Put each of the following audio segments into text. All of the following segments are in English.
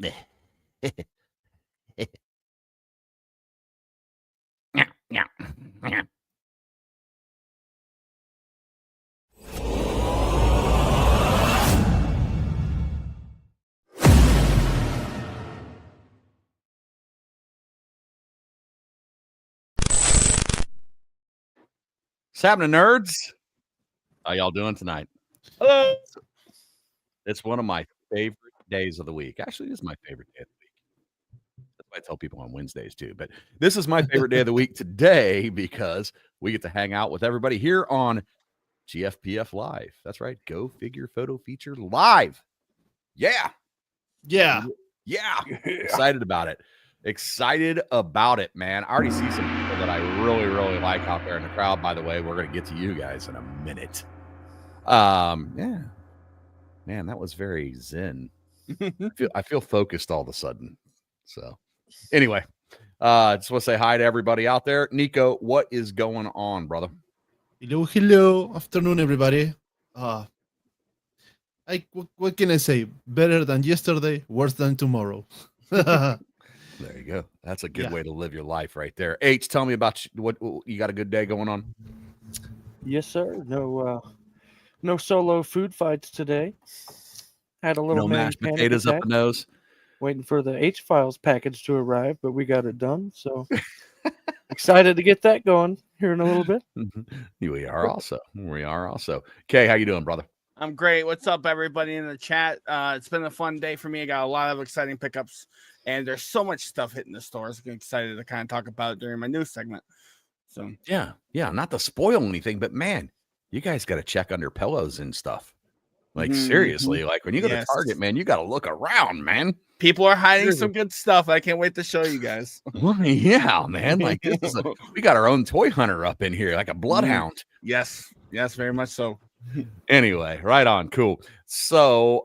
What's happening, nerds? How y'all doing tonight? Hello. It's one of my favorite days of the week. Actually, this is my favorite day of the week. That's why I tell people on Wednesdays too. But this is my favorite day of the week today because we get to hang out with everybody here on Gfpf Live. That's right. Go Figure Photo Feature Live. Yeah. Excited about it. Excited about it, man. I already see some people that I really, really like out there in the crowd. By the way, we're going to get to you guys in a minute. Yeah, man, that was very zen. I feel focused all of a sudden. So anyway, just want to say hi to everybody out there. Nico, what is going on, brother? Hello. Afternoon, everybody. What can I say? Better than yesterday, worse than tomorrow. There you go. That's a good way to live your life right there. H, tell me about what you got a good day going on? Yes, sir. No solo food fights today. Had a little mashed potatoes up the nose. Waiting for the H-Files package to arrive, but we got it done. So excited to get that going here in a little bit. We are also. Kay, how you doing, brother? I'm great. What's up, everybody in the chat? It's been a fun day for me. I got a lot of exciting pickups, and there's so much stuff hitting the stores. I'm excited to kind of talk about it during my news segment. So yeah, not to spoil anything, but man, you guys got to check under pillows and stuff. Like seriously, like when you go to Target, man, you got to look around, man. People are hiding some good stuff. I can't wait to show you guys. Well, yeah, man. Like we got our own toy hunter up in here, like a bloodhound. Yes, very much so. Anyway, right on. Cool. So,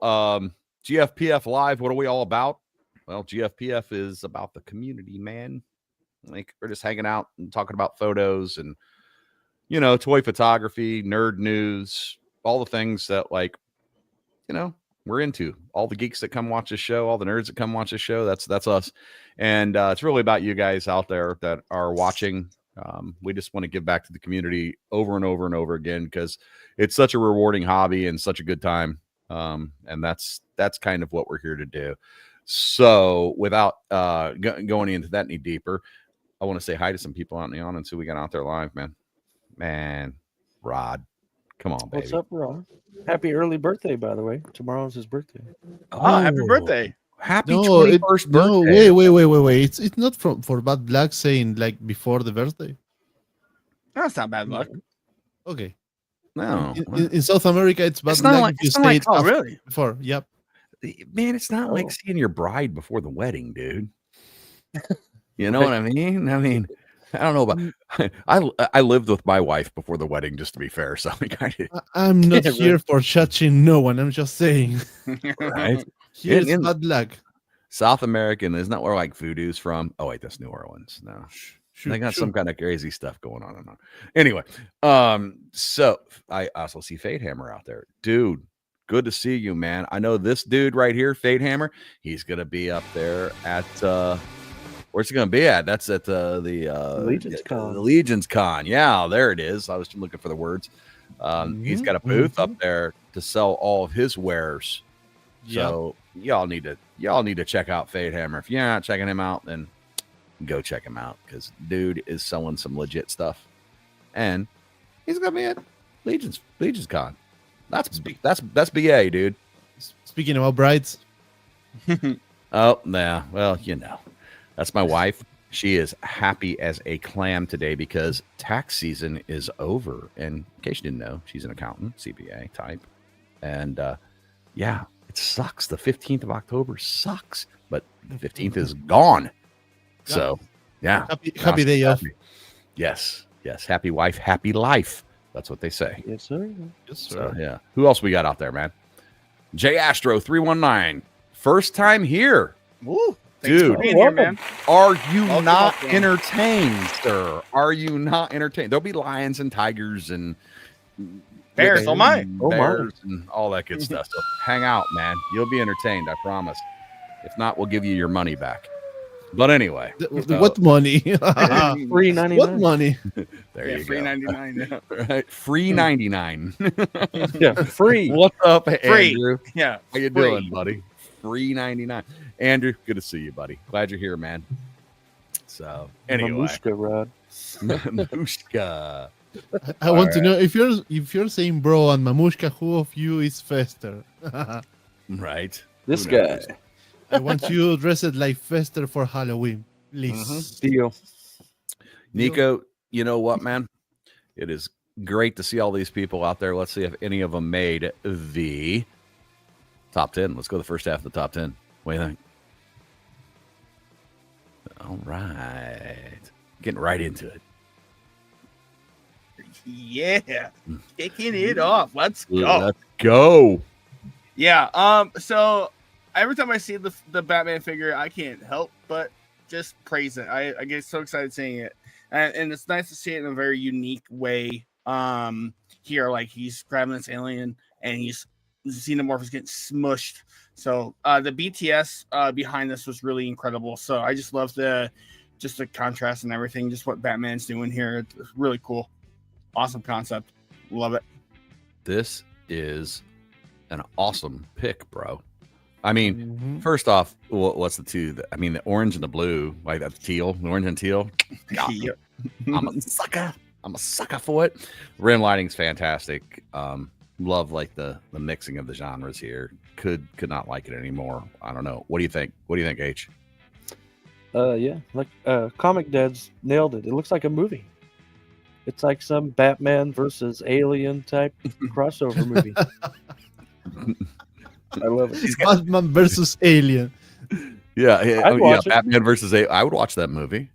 GFPF Live, what are we all about? Well, GFPF is about the community, man. Like we're just hanging out and talking about photos and, toy photography, nerd news, all the things that we're into. All the geeks that come watch the show, all the nerds that come watch the show, that's us. And it's really about you guys out there that are watching. We just want to give back to the community over and over and over again because it's such a rewarding hobby and such a good time. And that's kind of what we're here to do. So without going into that any deeper, I want to say hi to some people out in the audience who we got out there live, man. Rod, come on, baby. What's up, Rod? Happy early birthday, by the way. Tomorrow's his birthday. Oh, happy birthday. Happy 21st birthday. No, wait. It's not for bad luck saying like before the birthday. That's not bad luck. Okay. No. In South America, it's bad luck if you say it really? Before. Yep. Man, it's not like seeing your bride before the wedding, dude. You know what I mean? I don't know about. I lived with my wife before the wedding, just to be fair. So I'm not here for judging no one. I'm just saying. Right? Here's bad luck. South American, isn't that where like voodoo's from? Oh wait, that's New Orleans. No, they got some kind of crazy stuff going on. Anyway, so I also see Fade Hammer out there, dude. Good to see you, man. I know this dude right here, Fade Hammer. He's gonna be up there at where's he gonna be at? That's at the Legion's Con. The Legion's Con. Yeah, there it is. I was looking for the words. He's got a booth up there to sell all of his wares. So y'all need to check out Fade Hammer. If you're not checking him out, then go check him out because dude is selling some legit stuff, and he's gonna be at Legion's Con. That's BA, dude. Speaking about brides. Oh, nah. Well, that's my wife. She is happy as a clam today because tax season is over. And in case you didn't know, she's an accountant, CPA type. And it sucks. The 15th of October sucks, but the 15th is gone. So, yeah. Happy day off. Yes. Happy wife, happy life. That's what they say. Yes, sir. So, yeah. Who else we got out there, man? J Astro 319. First time here. Woo. Dude, here, man. Are you not entertained, sir? Are you not entertained? There'll be lions and tigers and bears, bears and all that good stuff. So hang out, man. You'll be entertained, I promise. If not, we'll give you your money back. But anyway, What money? Free 99. What money? there Yeah, you free go. 99. Yeah. Right, free 99. Yeah, free. What's up, Free. Andrew? Yeah. How you free. doing, buddy? Free 99. Andrew, good to see you, buddy. Glad you're here, man. So anyway, Mamushka rod. Mamushka. I want to know if you're saying bro and Mamushka, who of you is Fester? Right. This Who guy. knows? I want you dressed like Fester for Halloween, please. Deal. Nico, you know what, man? It is great to see all these people out there. Let's see if any of them made the top 10. Let's go the first half of the top 10. What do you think? All right. Getting right into it. Yeah. Kicking it off. Let's go. Let's go. Yeah. So every time I see the Batman figure, I can't help but just praise it. I get so excited seeing it, and it's nice to see it in a very unique way. Here, like he's grabbing this alien, and he's Xenomorph is getting smushed. So the BTS behind this was really incredible. So I just love the contrast and everything. Just what Batman's doing here. It's really cool. Awesome concept. Love it. This is an awesome pick, bro. I mean, Mhm. first off, what's the two? I mean, the orange and the blue, like that teal, the orange and teal. God, Yep. I'm a sucker. I'm a sucker for it. Rim lighting's fantastic. Love like the mixing of the genres here. Could not like it anymore. I don't know. What do you think? What do you think, H? Yeah, like Comic Dads nailed it. It looks like a movie. It's like some Batman versus Alien type crossover movie. I love it. Batman versus Alien. Yeah, I'd watch it. Batman versus I would watch that movie,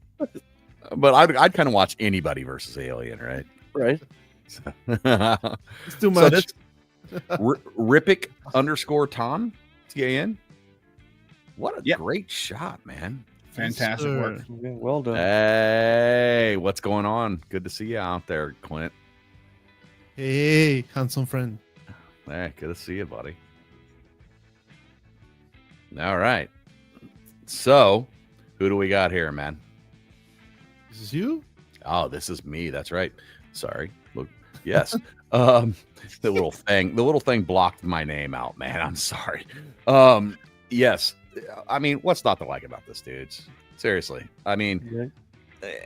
but I'd kind of watch anybody versus Alien, right? Right? It's too So much. this Rippic _Tom TAN. What a Yep. great shot, man! Fantastic Sir. work. Yeah, well done. Hey, what's going on? Good to see you out there, Clint. Hey, handsome friend. Hey, good to see you, buddy. All right. So, who do we got here, man? This is you? Oh, this is me. That's right. Sorry. Look, yes. The little thing blocked my name out, man. I'm sorry. Yes. I mean, what's not to like about this, dudes? Seriously. I mean, Yeah.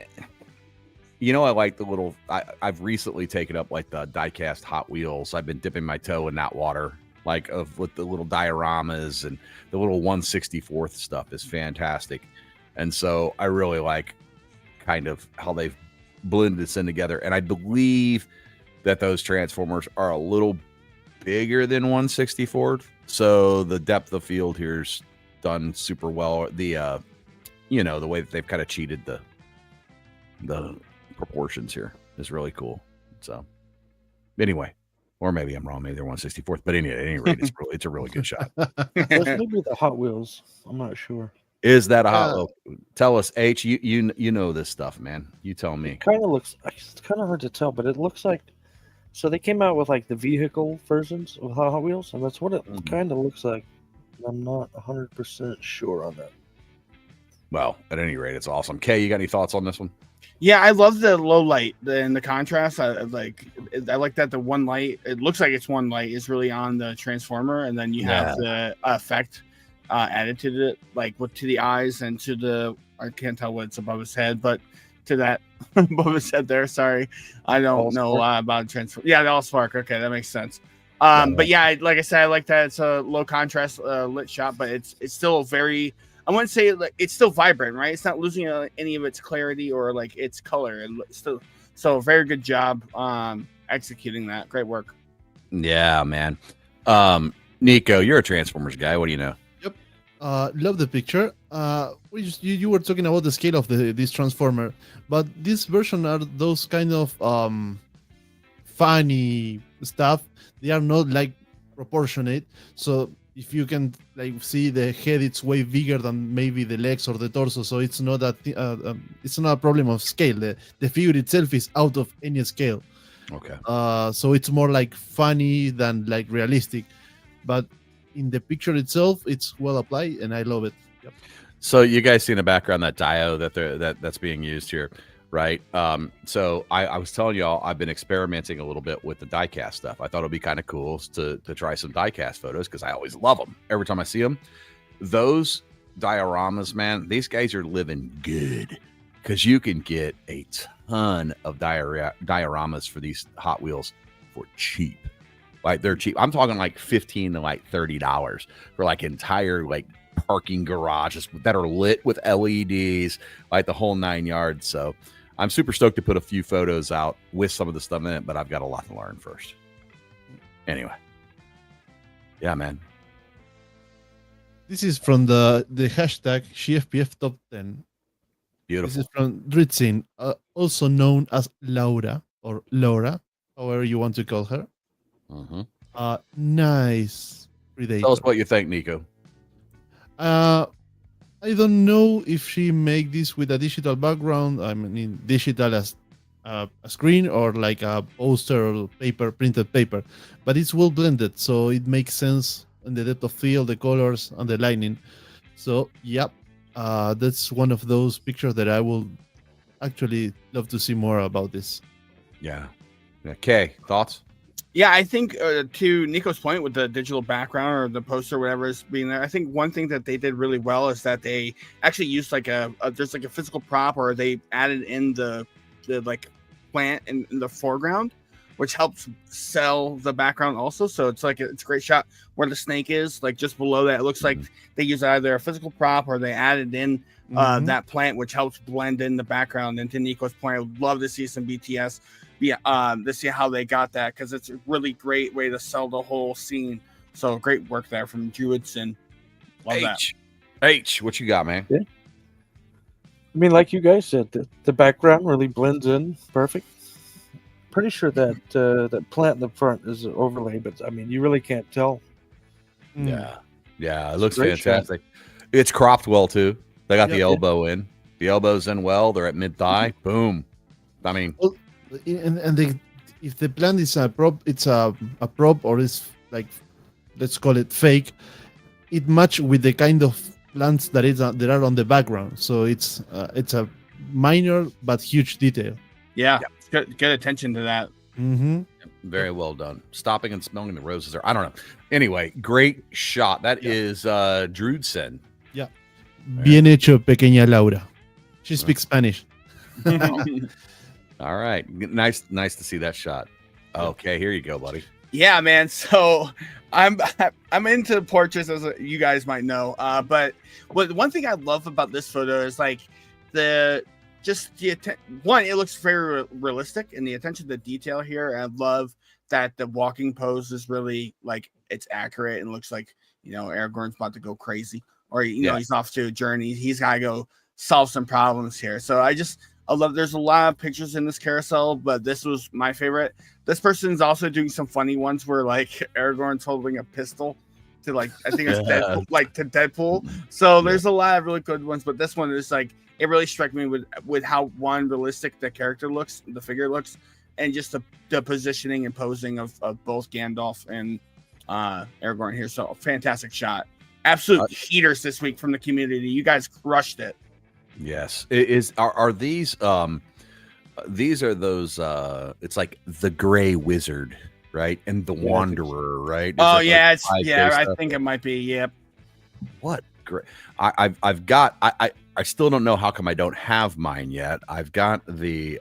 you know, I like the little. I've recently taken up like the diecast Hot Wheels. I've been dipping my toe in that water, like with the little dioramas and the little 1/64th stuff is fantastic. And so I really like kind of how they've blended this in together. And I believe that those Transformers are a little bigger than 1/64th. So the depth of field here's done super well. The you know, the way that they've kind of cheated the proportions here is really cool. So anyway, or maybe I'm wrong. Maybe they're 1/64th, but at any rate, it's a really good shot. Those may be the Hot Wheels. I'm not sure. Is that a hot? Tell us, H. You know this stuff, man. You tell me. It kind of looks. It's kind of hard to tell, but it looks like. So they came out with like the vehicle versions of Hot Wheels, and that's what it Mhm. kind of looks like. I'm not 100% sure on that. Well, at any rate, it's awesome. Kay, you got any thoughts on this one? Yeah, I love the low light and the contrast. I like that the one light. It looks like it's one light is really on the Transformer, and then you have the effect added to it, like to the eyes and to the. I can't tell what's above his head, but to that above his head there. Sorry, I don't know about Transformer. Yeah, the All Spark. Okay, that makes sense. But yeah, like I said, I like that it's a low contrast lit shot, but it's still very. I wouldn't say like it's still vibrant, right? It's not losing any of its clarity or like its color. It's still so very good job executing that. Great work. Yeah, man. Nico, you're a Transformers guy. What do you know? Love the picture. You were talking about the scale of this Transformer, but this version are those kind of funny stuff. They are not like proportionate. So if you can like see the head, it's way bigger than maybe the legs or the torso. So it's not that it's not a problem of scale. The figure itself is out of any scale. Okay. So it's more like funny than like realistic. But in the picture itself, it's well applied, and I love it. Yep. So you guys see in the background that dio that's being used here, right? So I was telling y'all I've been experimenting a little bit with the diecast stuff. I thought it'd be kind of cool to try some diecast photos because I always love them. Every time I see them, those dioramas, man, these guys are living good because you can get a ton of dioramas for these Hot Wheels for cheap. Like they're cheap. I'm talking like $15 to like $30 for like entire like parking garages that are lit with LEDs, like the whole 9 yards. So I'm super stoked to put a few photos out with some of the stuff in it, but I've got a lot to learn first. Anyway, yeah, man. This is from the hashtag Gfpf Top 10. Beautiful. This is from Dritzin, also known as Laura or Laura, however you want to call her. Nice Predator. Tell us what you think, Nico. I don't know if she make this with a digital background. I mean, digital as a screen or like a poster or paper, printed paper, but it's well blended, so it makes sense in the depth of field, the colors, and the lighting. So, yep, that's one of those pictures that I will actually love to see more about this. Yeah. Okay, thoughts? Yeah, I think to Nico's point with the digital background or the poster, whatever is being there, I think one thing that they did really well is that they actually used like there's like a physical prop, or they added in the like plant in the foreground, which helps sell the background also. So it's like it's a great shot where the snake is, like just below that. It looks like they use either a physical prop or they added in that plant, which helps blend in the background. And to Nico's point, I would love to see some BTS. To see how they got that, because it's a really great way to sell the whole scene. So great work there from Druidson. Love that. H, what you got, man? Yeah. I mean, like you guys said, the background really blends in perfect. Pretty sure that that plant in the front is an overlay, but I mean, you really can't tell. Yeah, it looks Great fantastic. It's cropped well too. They got the elbow in. The elbow's in well. They're at mid thigh. Boom. I mean. And if the plant is a prop, it's a prop, or it's like, let's call it fake, it match with the kind of plants that are on the background. So it's a minor but huge detail. Yeah. Good attention to that. Very well done. Stopping and smelling the roses there. I don't know. Anyway, great shot. That is Drudsen. Yeah. Bien hecho, pequeña Laura. She speaks Spanish. All right. Nice to see that shot. Okay, here you go, buddy. Yeah, man. So I'm into portraits, as you guys might know. But one thing I love about this photo is like it looks very realistic, and the attention to detail here. I love that the walking pose is really like it's accurate and looks like, you know, Aragorn's about to go crazy, or you know, he's off to a journey. He's got to go solve some problems here. So I love, there's a lot of pictures in this carousel, but this was my favorite. This person's also doing some funny ones where like Aragorn's holding a pistol to like, I think it's Deadpool, like to Deadpool. So there's a lot of really good ones, but this one is like, it really struck me with how realistic the character looks, the figure looks, and just the positioning and posing of both Gandalf and Aragorn here. So fantastic shot. Absolute heaters this week from the community. You guys crushed it. Yes. Are these these are those it's like the Gray Wizard, right? And the Wanderer, right? I think it might be. Yep. What great. I've got I still don't know how come I don't have mine yet. I've got the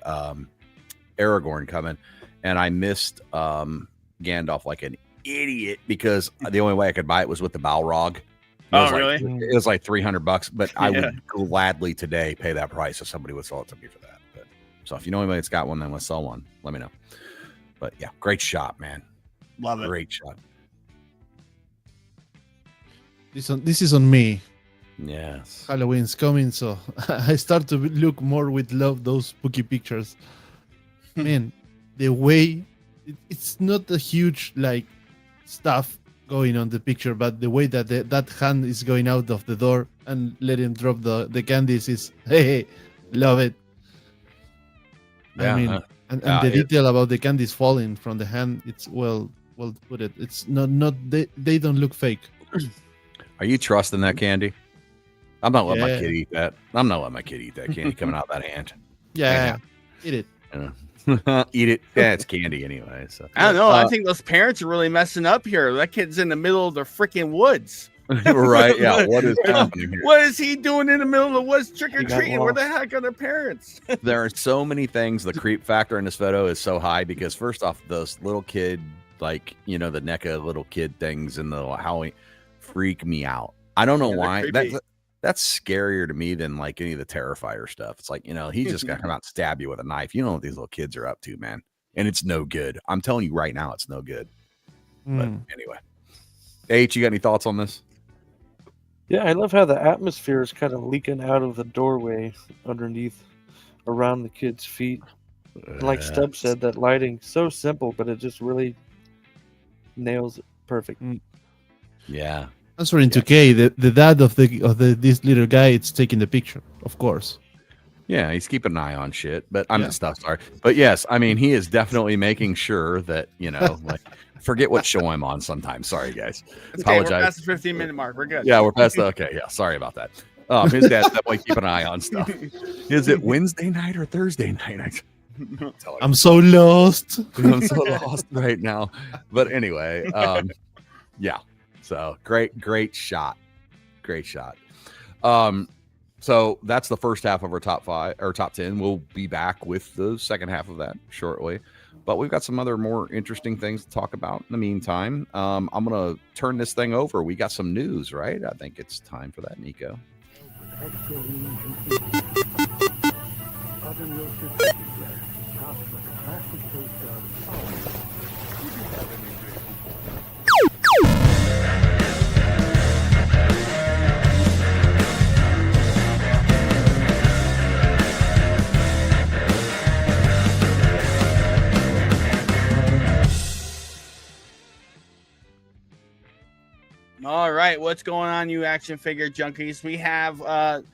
Aragorn coming, and I missed Gandalf like an idiot because the only way I could buy it was with the Balrog. Really? It was like $300, but I would gladly today pay that price if somebody would sell it to me for that. But, so if you know anybody that's got one, then let's sell one. Let me know. But yeah, great shot, man. Love it. Great shot. This is on me. Yes. Halloween's coming, so I start to look more with love those spooky pictures. Man, the way it's not a huge like stuff going on the picture, but the way that that hand is going out of the door and let him drop the candies is hey, love it. Yeah, I mean, and the detail about the candies falling from the hand, it's well put it. It's not they don't look fake. Are you trusting that candy? I'm not letting my Yeah. kid eat that. I'm not letting my kid eat that candy coming out of that hand. Yeah, eat it. Eat it. Yeah, it's candy anyway. So I don't know. I think those parents are really messing up here. That kid's in the middle of the freaking woods. right. Yeah. What is happening here? What is he doing in the middle of the woods trick or He got treating? Where the lost. heck are the parents? There are so many things. The creep factor in this photo is so high because first off, those little kid, like, the NECA little kid things and the Halloween freak me out. I don't know Yeah, they're why. creepy. That's scarier to me than like any of the Terrifier stuff. It's like, he's just gonna come out and stab you with a knife. You know what these little kids are up to, man. And it's no good. I'm telling you right now, it's no good. But anyway. H, you got any thoughts on this? Yeah, I love how the atmosphere is kind of leaking out of the doorway underneath, around the kid's feet. And like Stubb said, that lighting so simple, but it just really nails it perfect. Yeah. Answering to Kay, the dad of this little guy, it's taking the picture, of course. Yeah, he's keeping an eye on shit, but sorry. But yes, I mean, he is definitely making sure that, like, forget what show I'm on sometimes. Sorry, guys. It's okay, Apologize. we're past the 15-minute mark. We're good. Yeah, we're past the, okay. Yeah, sorry about that. His dad's definitely keeping an eye on stuff. Is it Wednesday night or Thursday night? I'm so lost. I'm so lost right now. But anyway, yeah. So great shot. Great shot. So that's the first half of our top 5 or top 10. We'll be back with the second half of that shortly. But we've got some other more interesting things to talk about in the meantime. I'm gonna turn this thing over. We got some news, right? I think it's time for that, Nico. All right, what's going on, you action figure junkies? We have not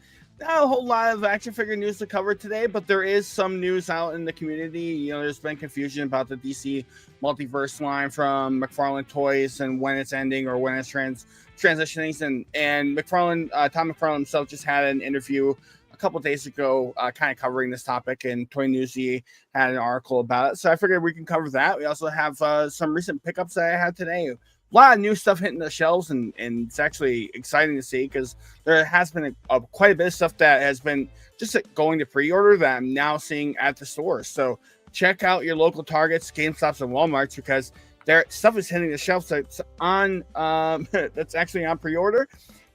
a whole lot of action figure news to cover today, but there is some news out in the community. There's been confusion about the DC multiverse line from McFarlane Toys and when it's ending or when it's transitioning. And McFarlane, Tom McFarlane himself just had an interview a couple days ago, kind of covering this topic, and Toy Newsy had an article about it. So I figured we can cover that. We also have some recent pickups that I had today. A lot of new stuff hitting the shelves, and it's actually exciting to see because there has been quite a bit of stuff that has been just going to pre-order that I'm now seeing at the stores. So check out your local Targets, GameStops, and Walmarts because their stuff is hitting the shelves that's on that's actually on pre-order.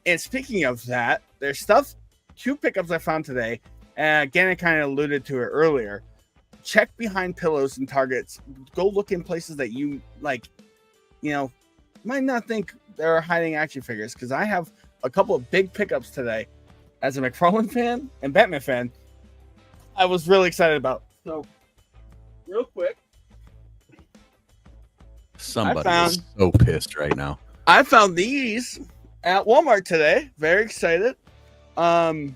And speaking of that, there's stuff, 2 pickups I found today. And again, I kind of alluded to it earlier. Check behind pillows and Targets. Go look in places that you like, might not think there are hiding action figures, because I have a couple of big pickups today as a McFarlane fan and Batman fan I was really excited about. So real quick, Somebody is so pissed right now. I found these at Walmart today. Very excited. So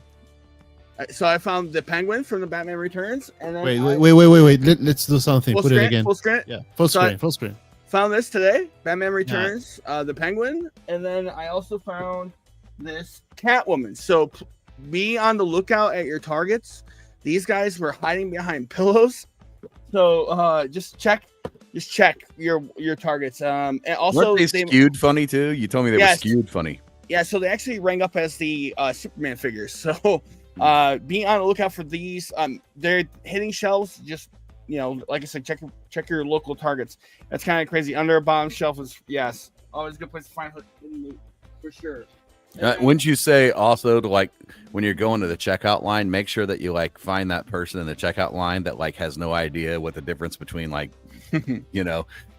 I found the Penguin from the Batman Returns, and then Wait. Let's do something. Put it again. Full screen. Yeah, full screen. Found this today, Batman Returns, the Penguin, and then I also found this Catwoman. So be on the lookout at your Targets. These guys were hiding behind pillows, so just check your Targets. And also, weren't they skewed funny too? You told me they were skewed funny. Yeah, so they actually rang up as the Superman figures. So be on the lookout for these. They're hitting shelves. Just like I said, check your local Targets. That's kind of crazy. Under a bottom shelf is always a good place to find hood for sure. Wouldn't you say also to, like, when you're going to the checkout line, make sure that you like find that person in the checkout line that like has no idea what the difference between like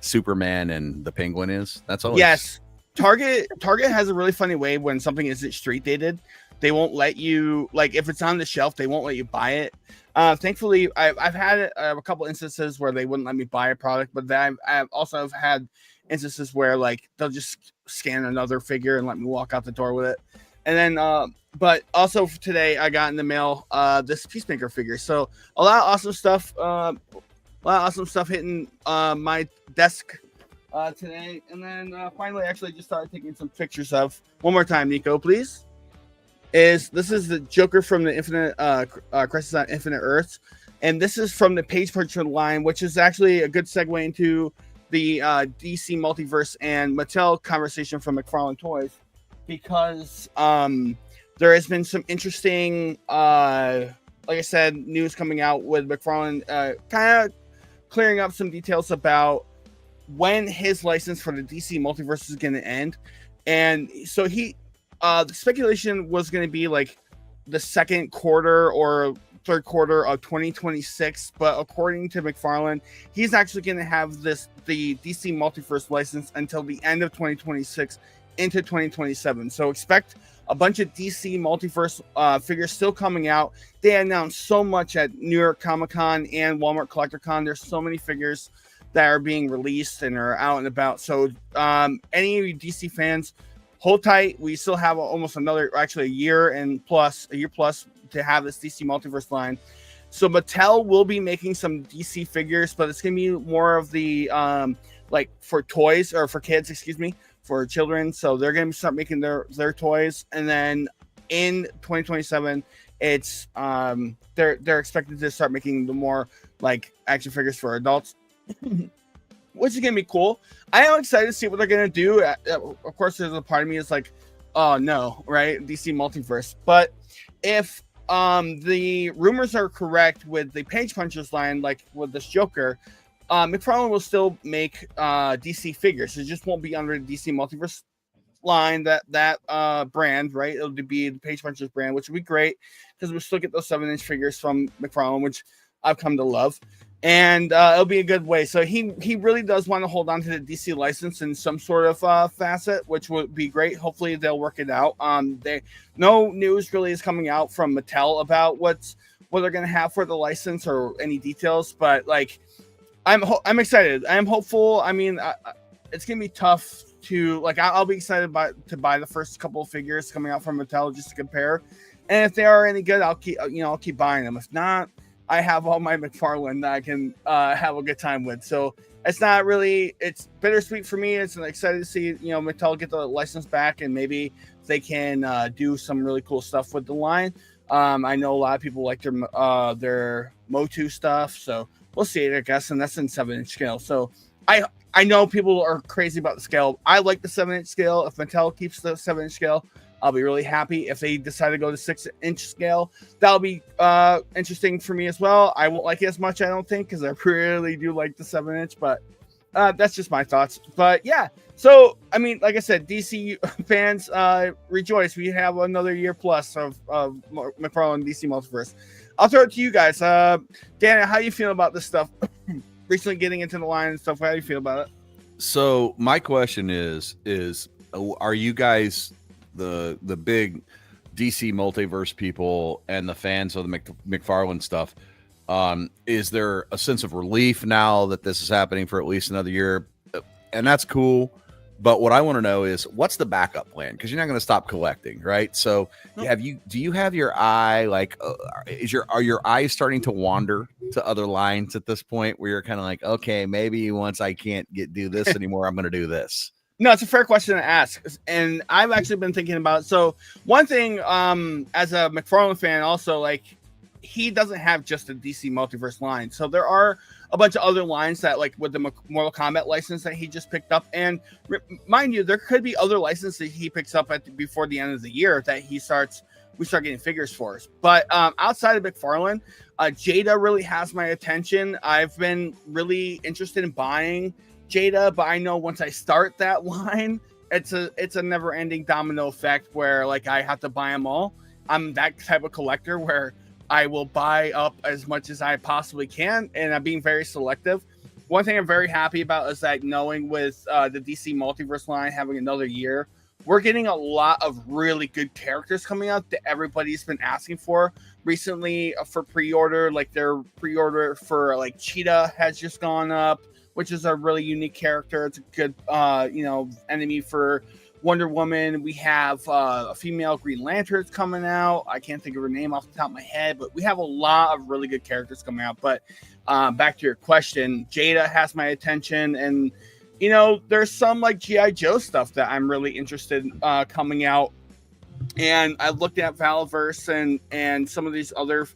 Superman and the Penguin is? That's always Target has a really funny way when something isn't street dated. They won't let you, like, if it's on the shelf, they won't let you buy it. Thankfully, I've had a couple instances where they wouldn't let me buy a product, but then I've also had instances where like they'll just scan another figure and let me walk out the door with it. And then, but also for today, I got in the mail this Peacemaker figure. So a lot of awesome stuff. Hitting my desk today. And then finally, actually, just started taking some pictures of. One more time, Nico, please. This is the Joker from the Infinite Crisis on Infinite Earths, and this is from the Page Puncher line, which is actually a good segue into the DC Multiverse and Mattel conversation from McFarlane Toys, because there has been some interesting, like I said, news coming out with McFarlane kind of clearing up some details about when his license for the DC Multiverse is going to end. And so the speculation was going to be like the second quarter or third quarter of 2026, but according to McFarlane, he's actually going to have the DC Multiverse license until the end of 2026 into 2027. So expect a bunch of DC Multiverse figures still coming out. They announced so much at New York Comic Con and Walmart Collector Con. There's so many figures that are being released and are out and about. So any of you DC fans, hold tight. We still have almost a year plus to have this DC Multiverse line. So Mattel will be making some DC figures, but it's going to be more of the like for toys or for kids, for children. So they're going to start making their toys, and then in 2027, it's they're expected to start making the more like action figures for adults. Which is gonna be cool. I am excited to see what they're gonna do. Of course, there's a part of me is like, oh no, right? DC Multiverse. But if the rumors are correct with the Page Punchers line, like with this Joker, McFarlane will still make DC figures. It just won't be under the DC Multiverse line, that brand, right? It'll be the Page Punchers brand, which would be great because we'll still get those 7-inch figures from McFarlane, which I've come to love. And it'll be a good way. So he really does want to hold on to the DC license in some sort of facet, which would be great. Hopefully they'll work it out. No news really is coming out from Mattel about what they're going to have for the license or any details. But like, I'm excited. I am hopeful. I mean, it's going to be tough to like. I'll be excited to buy the first couple of figures coming out from Mattel just to compare. And if they are any good, I'll keep buying them. If not, I have all my McFarlane that I can have a good time with. So it's bittersweet for me. It's excited to see, Mattel get the license back, and maybe they can do some really cool stuff with the line. I know a lot of people like their Motu stuff, so we'll see it, I guess. And that's in 7-inch scale. So I know people are crazy about the scale. I like the 7-inch scale. If Mattel keeps the 7-inch scale, I'll be really happy. If they decide to go to 6-inch scale, that'll be interesting for me as well. I won't like it as much, I don't think, because I really do like the 7-inch, but that's just my thoughts. But yeah, so I mean, like I said, DC fans, rejoice. We have another year plus of McFarlane DC Multiverse. I'll throw it to you guys. Dan, how you feel about this stuff? Recently getting into the line and stuff. How do you feel about it? So my question is are you guys the big DC Multiverse people and the fans of the McFarlane stuff? Is there a sense of relief now that this is happening for at least another year? And that's cool. But what I want to know is, what's the backup plan? Because you're not going to stop collecting, right? So do you have your eye, like, are your eyes starting to wander to other lines at this point where you're kind of like, okay, maybe once I can't do this anymore, I'm going to do this? No, it's a fair question to ask. And I've actually been thinking about it. So one thing, as a McFarlane fan, also, like, he doesn't have just a DC Multiverse line. So there are a bunch of other lines that, like, with the Mortal Kombat license that he just picked up. And mind you, there could be other licenses that he picks up before the end of the year that we start getting figures for. But outside of McFarlane, Jada really has my attention. I've been really interested in buying Jada, but I know once I start that line, it's a never-ending domino effect where, like, I have to buy them all. I'm that type of collector where I will buy up as much as I possibly can, and I'm being very selective. One thing I'm very happy about is that knowing with the DC Multiverse line having another year, we're getting a lot of really good characters coming out that everybody's been asking for recently for pre-order. Like, their pre-order for, like, Cheetah has just gone up, which is a really unique character. It's a good, enemy for Wonder Woman. We have a female Green Lantern coming out. I can't think of her name off the top of my head, but we have a lot of really good characters coming out. But back to your question, Jada has my attention, and there's some like GI Joe stuff that I'm really interested in coming out, and I looked at Valverse and some of these other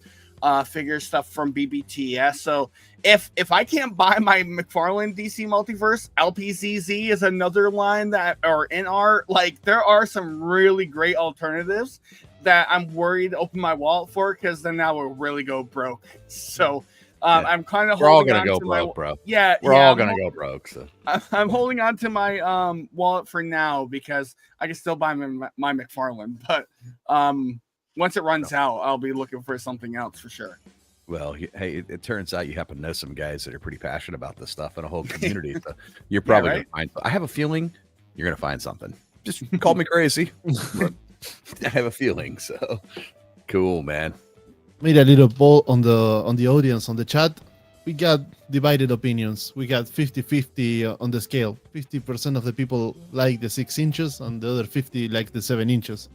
figure stuff from BBTS. So if I can't buy my McFarlane DC Multiverse, LPZZ is another line that, or NR, like there are some really great alternatives that I'm worried to open my wallet for, because then that will really go broke. So I'm kind of we're all gonna go broke, bro. Yeah, we're all gonna go broke. So I'm holding on to my wallet for now because I can still buy my McFarlane, but once it runs out, I'll be looking for something else for sure. Well, hey, it turns out you happen to know some guys that are pretty passionate about this stuff and a whole community. So you're probably gonna find. I have a feeling you're gonna find something. Just call me crazy. I have a feeling. So cool, man. Made a little poll on the audience on the chat. We got divided opinions. We got 50-50 on the scale. 50% of the people like the 6 inches, and the other 50 like the 7 inches.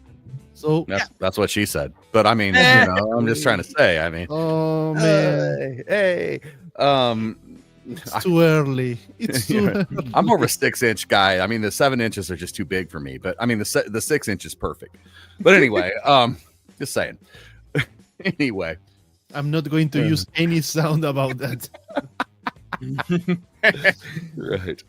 So that's what she said. But I mean, I'm just trying to say. I mean, oh man, hey, it's too early. It's too early. I'm more of a 6-inch guy. I mean, the 7 inches are just too big for me. But I mean, the 6 inch is perfect. But anyway, just saying. Anyway, I'm not going to use any sound about that. Right.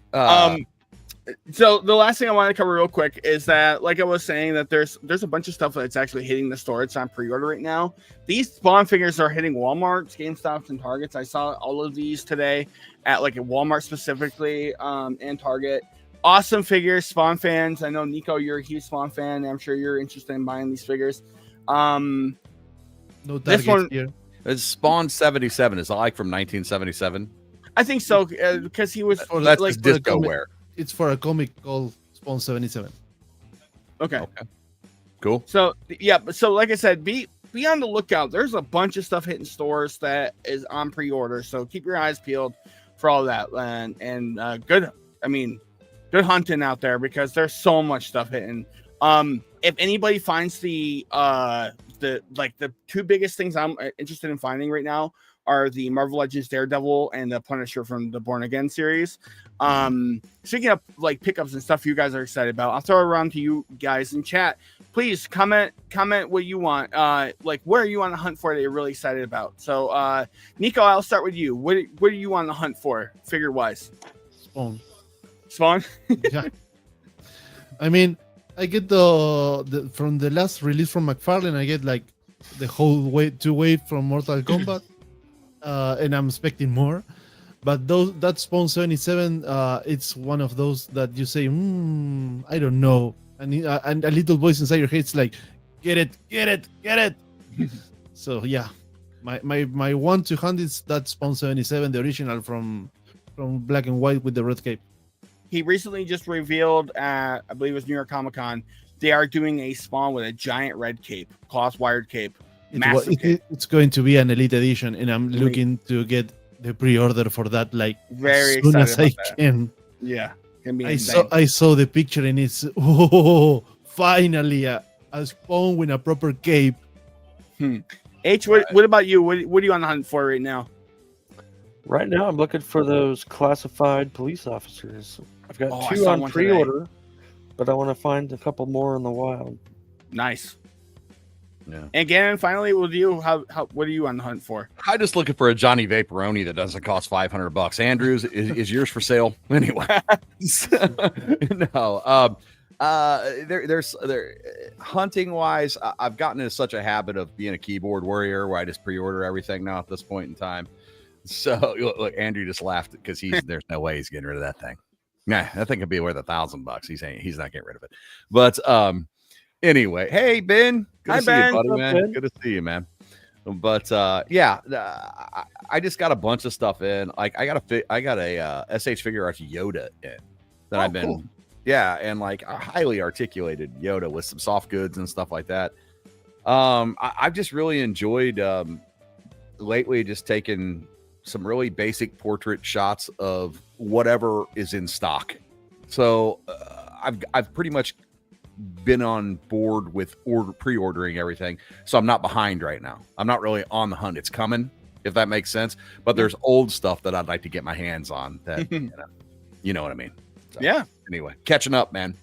So the last thing I want to cover real quick is that, like I was saying, that there's a bunch of stuff that's actually hitting the store. It's on pre-order right now. These Spawn figures are hitting Walmarts, GameStops, and Targets. I saw all of these today at Walmart specifically, and Target. Awesome figures, Spawn fans. I know, Nico, you're a huge Spawn fan. I'm sure you're interested in buying these figures. No this one here. It's Spawn 77. Is it like from 1977? I think so, because he was that's like disco wear. It's for a comic called Spawn 77. Okay. Cool. So yeah, so like I said, be on the lookout. There's a bunch of stuff hitting stores that is on pre-order. So keep your eyes peeled for all that, and good hunting out there, because there's so much stuff hitting. If anybody finds the 2 biggest things I'm interested in finding right now are the Marvel Legends Daredevil and the Punisher from the Born Again series. Speaking of pickups and stuff you guys are excited about, I'll throw it around to you guys in chat. Please comment what you want. What are you on the hunt for that you're really excited about? So Nico, I'll start with you. What are you on the hunt for, figure wise? Spawn? Yeah. I mean, I get the from the last release from McFarlane, I get the whole wave from Mortal Kombat. And I'm expecting more, but that Spawn 77, it's one of those that you say, I don't know, and a little voice inside your head is like, get it. So yeah, my one to hunt is that Spawn 77, the original from Black and White with the red cape. He recently just revealed at, I believe it was New York Comic Con, they are doing a Spawn with a giant red cape, cloth wired cape. It's going to be an elite edition, and I'm looking to get the pre-order for that very as soon as I that. can. Yeah, I saw the picture, and it's finally a Spawn with a proper cape. H, what about you? What are you on the hunt for right now? Right now, I'm looking for those classified police officers. I've got 2 on pre-order, but I want to find a couple more in the wild. Nice. Yeah. Again, finally, with you, what are you on the hunt for? I'm just looking for a Johnny Vaporoni that doesn't cost $500. Andrews, is yours for sale? Anyway, no. There's hunting wise, I've gotten into such a habit of being a keyboard warrior where I just pre-order everything now at this point in time. So look, Andrew just laughed because there's no way he's getting rid of that thing. Nah, that thing could be worth $1,000. He's not getting rid of it. But anyway, hey Ben, good to see you, buddy, man. Ben? Good to see you, man. But I just got a bunch of stuff in. I got a SH Figure Arts Yoda in that I've been, cool. And a highly articulated Yoda with some soft goods and stuff like that. I've just really enjoyed lately just taking some really basic portrait shots of whatever is in stock. So I've pretty much been on board with pre-ordering everything, so I'm not behind right now. I'm not really on the hunt. It's coming, if that makes sense. But there's old stuff that I'd like to get my hands on. That You know what I mean? So, Yeah. Anyway, catching up, man.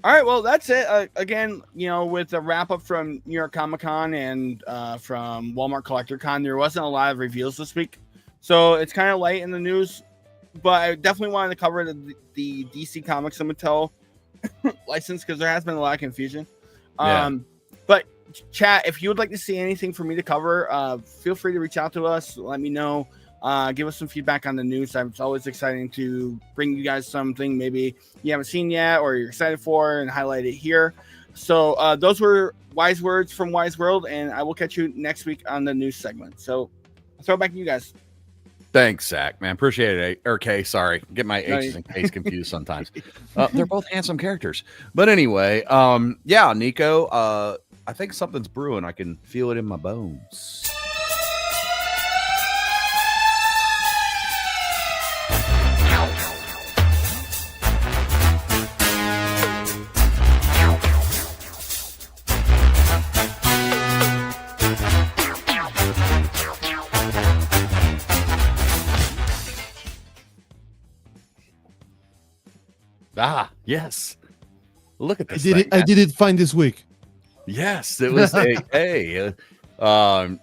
All right, well, that's it. Again, with the wrap up from New York Comic Con and from Walmart Collector Con, there wasn't a lot of reveals this week, so it's kind of light in the news. But I definitely wanted to cover the DC Comics and Mattel license because there has been a lot of confusion. But chat, if you would like to see anything for me to cover, feel free to reach out to us. Let me know. Give us some feedback on the news. It's always exciting to bring you guys something maybe you haven't seen yet or you're excited for and highlight it here. So those were wise words from Wise World, and I will catch you next week on the news segment. So I'll throw it back to you guys. Thanks, Zach, man. Appreciate it. Or K, sorry. Get my H's and K's confused sometimes. They're both handsome characters. But anyway, yeah, Nico, I think something's brewing. I can feel it in my bones. Ah, yes. Look at this. I did it fine this week. Yes, it was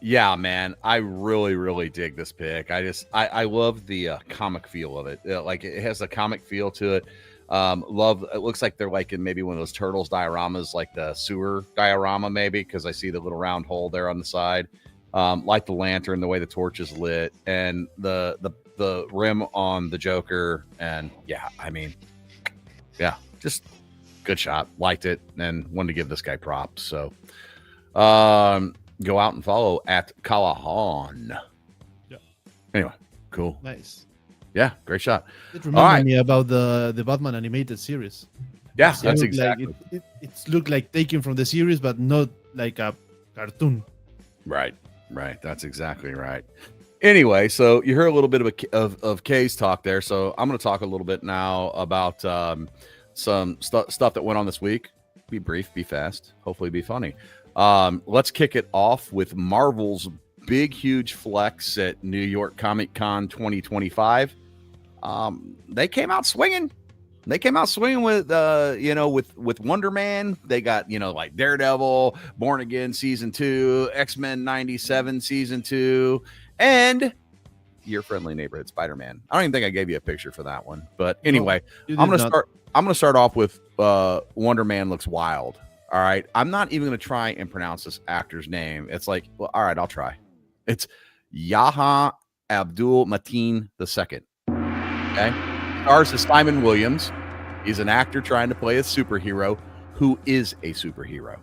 yeah, man. I really dig this pick. I love the comic feel of it. Like it has a comic feel to it. Love it looks like they're like in maybe one of those Turtles dioramas, like the sewer diorama, maybe, because I see the little round hole there on the side. Like the lantern, the way the torch is lit, and the rim on the Joker, and yeah, I mean, yeah, just good shot. Liked it and wanted to give this guy props. So go out and follow at Callahan. Yeah. Anyway, cool. Nice. Yeah, great shot. It reminded me about the Batman animated series. Yeah, that's exactly. It looked like taken from the series, but not like a cartoon. Right. That's exactly right. Anyway, so you heard a little bit of Kay's talk there. So I'm going to talk a little bit now about some stuff that went on this week. Be brief, be fast, hopefully be funny. Let's kick it off with Marvel's big, huge flex at New York Comic Con 2025. They came out swinging. They came out swinging with, with Wonder Man. They got, like Daredevil, Born Again Season 2, X-Men 97 Season 2, and your friendly neighborhood Spider-Man. I don't even think I gave you a picture for that one. But anyway, I'm gonna start off with Wonder Man looks wild. All right. I'm not even gonna try and pronounce this actor's name. It's like, well, all right, I'll try. It's Yahya Abdul Mateen II. Okay. Stars as Simon Williams. He's an actor trying to play a superhero who is a superhero.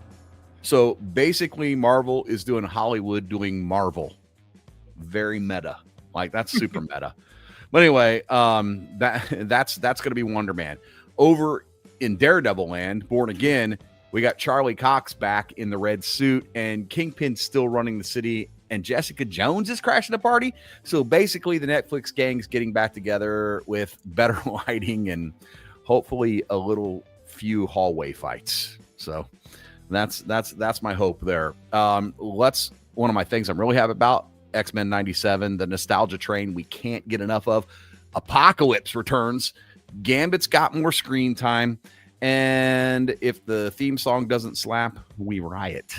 So basically, Marvel is doing Hollywood doing Marvel. Very meta. Like that's super meta. But anyway, that's gonna be Wonder Man. Over in Daredevil land, Born Again, we got Charlie Cox back in the red suit, and Kingpin's still running the city, and Jessica Jones is crashing the party. So basically, the Netflix gang's getting back together with better lighting and hopefully a little few hallway fights. So that's my hope there. One of my things I'm really happy about, X-Men 97, the nostalgia train we can't get enough of. Apocalypse returns. Gambit's got more screen time, and if the theme song doesn't slap, we riot.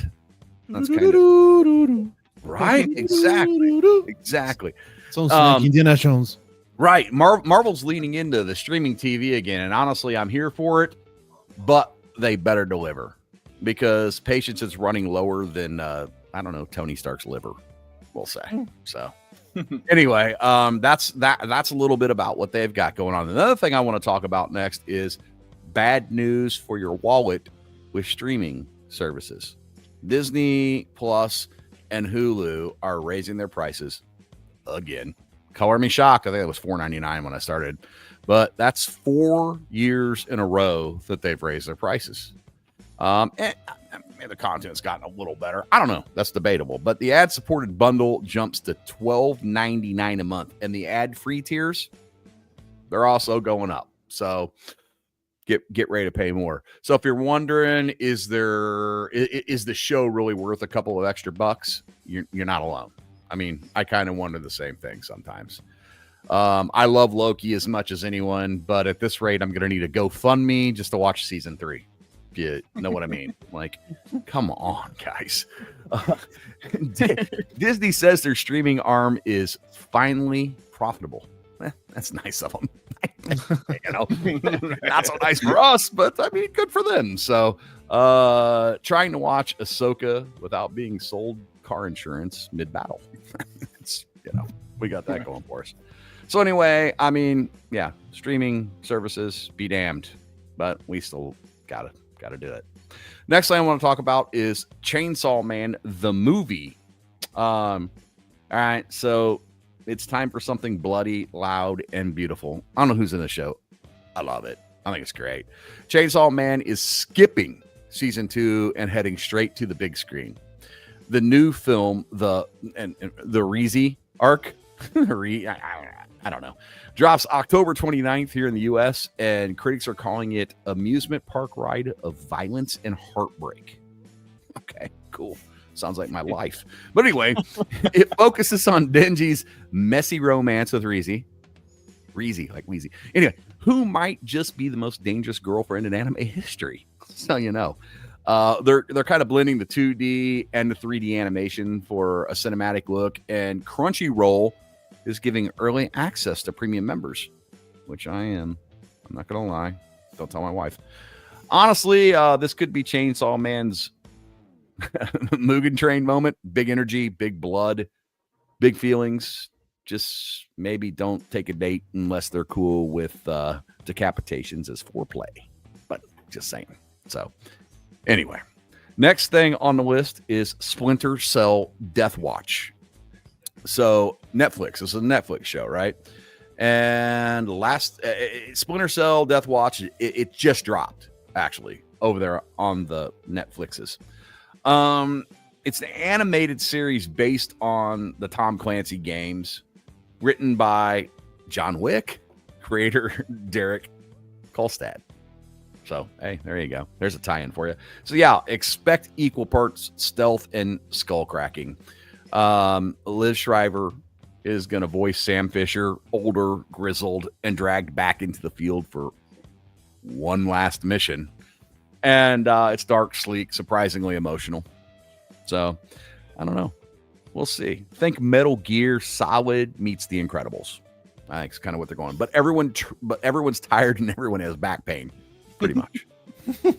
That's kind of right. Exactly. Sounds like Indiana Jones. Right. Marvel's leaning into the streaming TV again, and honestly, I'm here for it, but they better deliver because patience is running lower than Tony Stark's liver, we'll say. So anyway, that's a little bit about what they've got going on. Another thing I want to talk about next is bad news for your wallet with streaming services. Disney Plus and Hulu are raising their prices again. Color me shocked. I think it was $4.99 when I started, but that's 4 years in a row that they've raised their prices. And the content's gotten a little better. I don't know. That's debatable. But the ad-supported bundle jumps to $12.99 a month, and the ad-free tiers, they're also going up. So get ready to pay more. So if you're wondering, is the show really worth a couple of extra bucks? You're not alone. I mean, I kind of wonder the same thing sometimes. I love Loki as much as anyone, but at this rate, I'm going to need a GoFundMe just to watch season 3. If you know what I mean. Like, come on, guys. Disney says their streaming arm is finally profitable. That's nice of them. You know, not so nice for us, but I mean, good for them. So, trying to watch Ahsoka without being sold car insurance mid-battle. It's, you know, we got that going for us. So anyway, I mean, yeah, streaming services be damned, but we still gotta do it. Next thing I want to talk about is Chainsaw Man the movie. All right, so it's time for something bloody, loud, and beautiful. I don't know who's in the show. I love it. I think it's great. Chainsaw Man is skipping season 2 and heading straight to the big screen. The new film, the Reezy arc, I don't know, drops October 29th here in the U.S., and critics are calling it amusement park ride of violence and heartbreak. Okay, cool. Sounds like my life. But anyway, it focuses on Denji's messy romance with Reezy, like Weezy. Anyway, who might just be the most dangerous girlfriend in anime history. So you know. They're kind of blending the 2D and the 3D animation for a cinematic look, and Crunchyroll is giving early access to premium members, which I am. I'm not gonna lie. Don't tell my wife. Honestly, this could be Chainsaw Man's Mugen Train moment. Big energy, big blood, big feelings. Just maybe don't take a date unless they're cool with decapitations as foreplay. But just saying. So anyway, next thing on the list is Splinter Cell Death Watch. So Netflix, it's a Netflix show, right? And Splinter Cell Death Watch, it just dropped actually over there on the Netflixes. It's an animated series based on the Tom Clancy games, written by John Wick, creator Derek Kolstad. So, hey, there you go. There's a tie-in for you. So, yeah, expect equal parts stealth and skull cracking. Liv Schreiber is going to voice Sam Fisher, older, grizzled, and dragged back into the field for one last mission. And it's dark, sleek, surprisingly emotional. So, I don't know. We'll see. Think Metal Gear Solid meets The Incredibles. I think it's kind of what they're going. But everyone's tired and everyone has back pain, pretty much. So,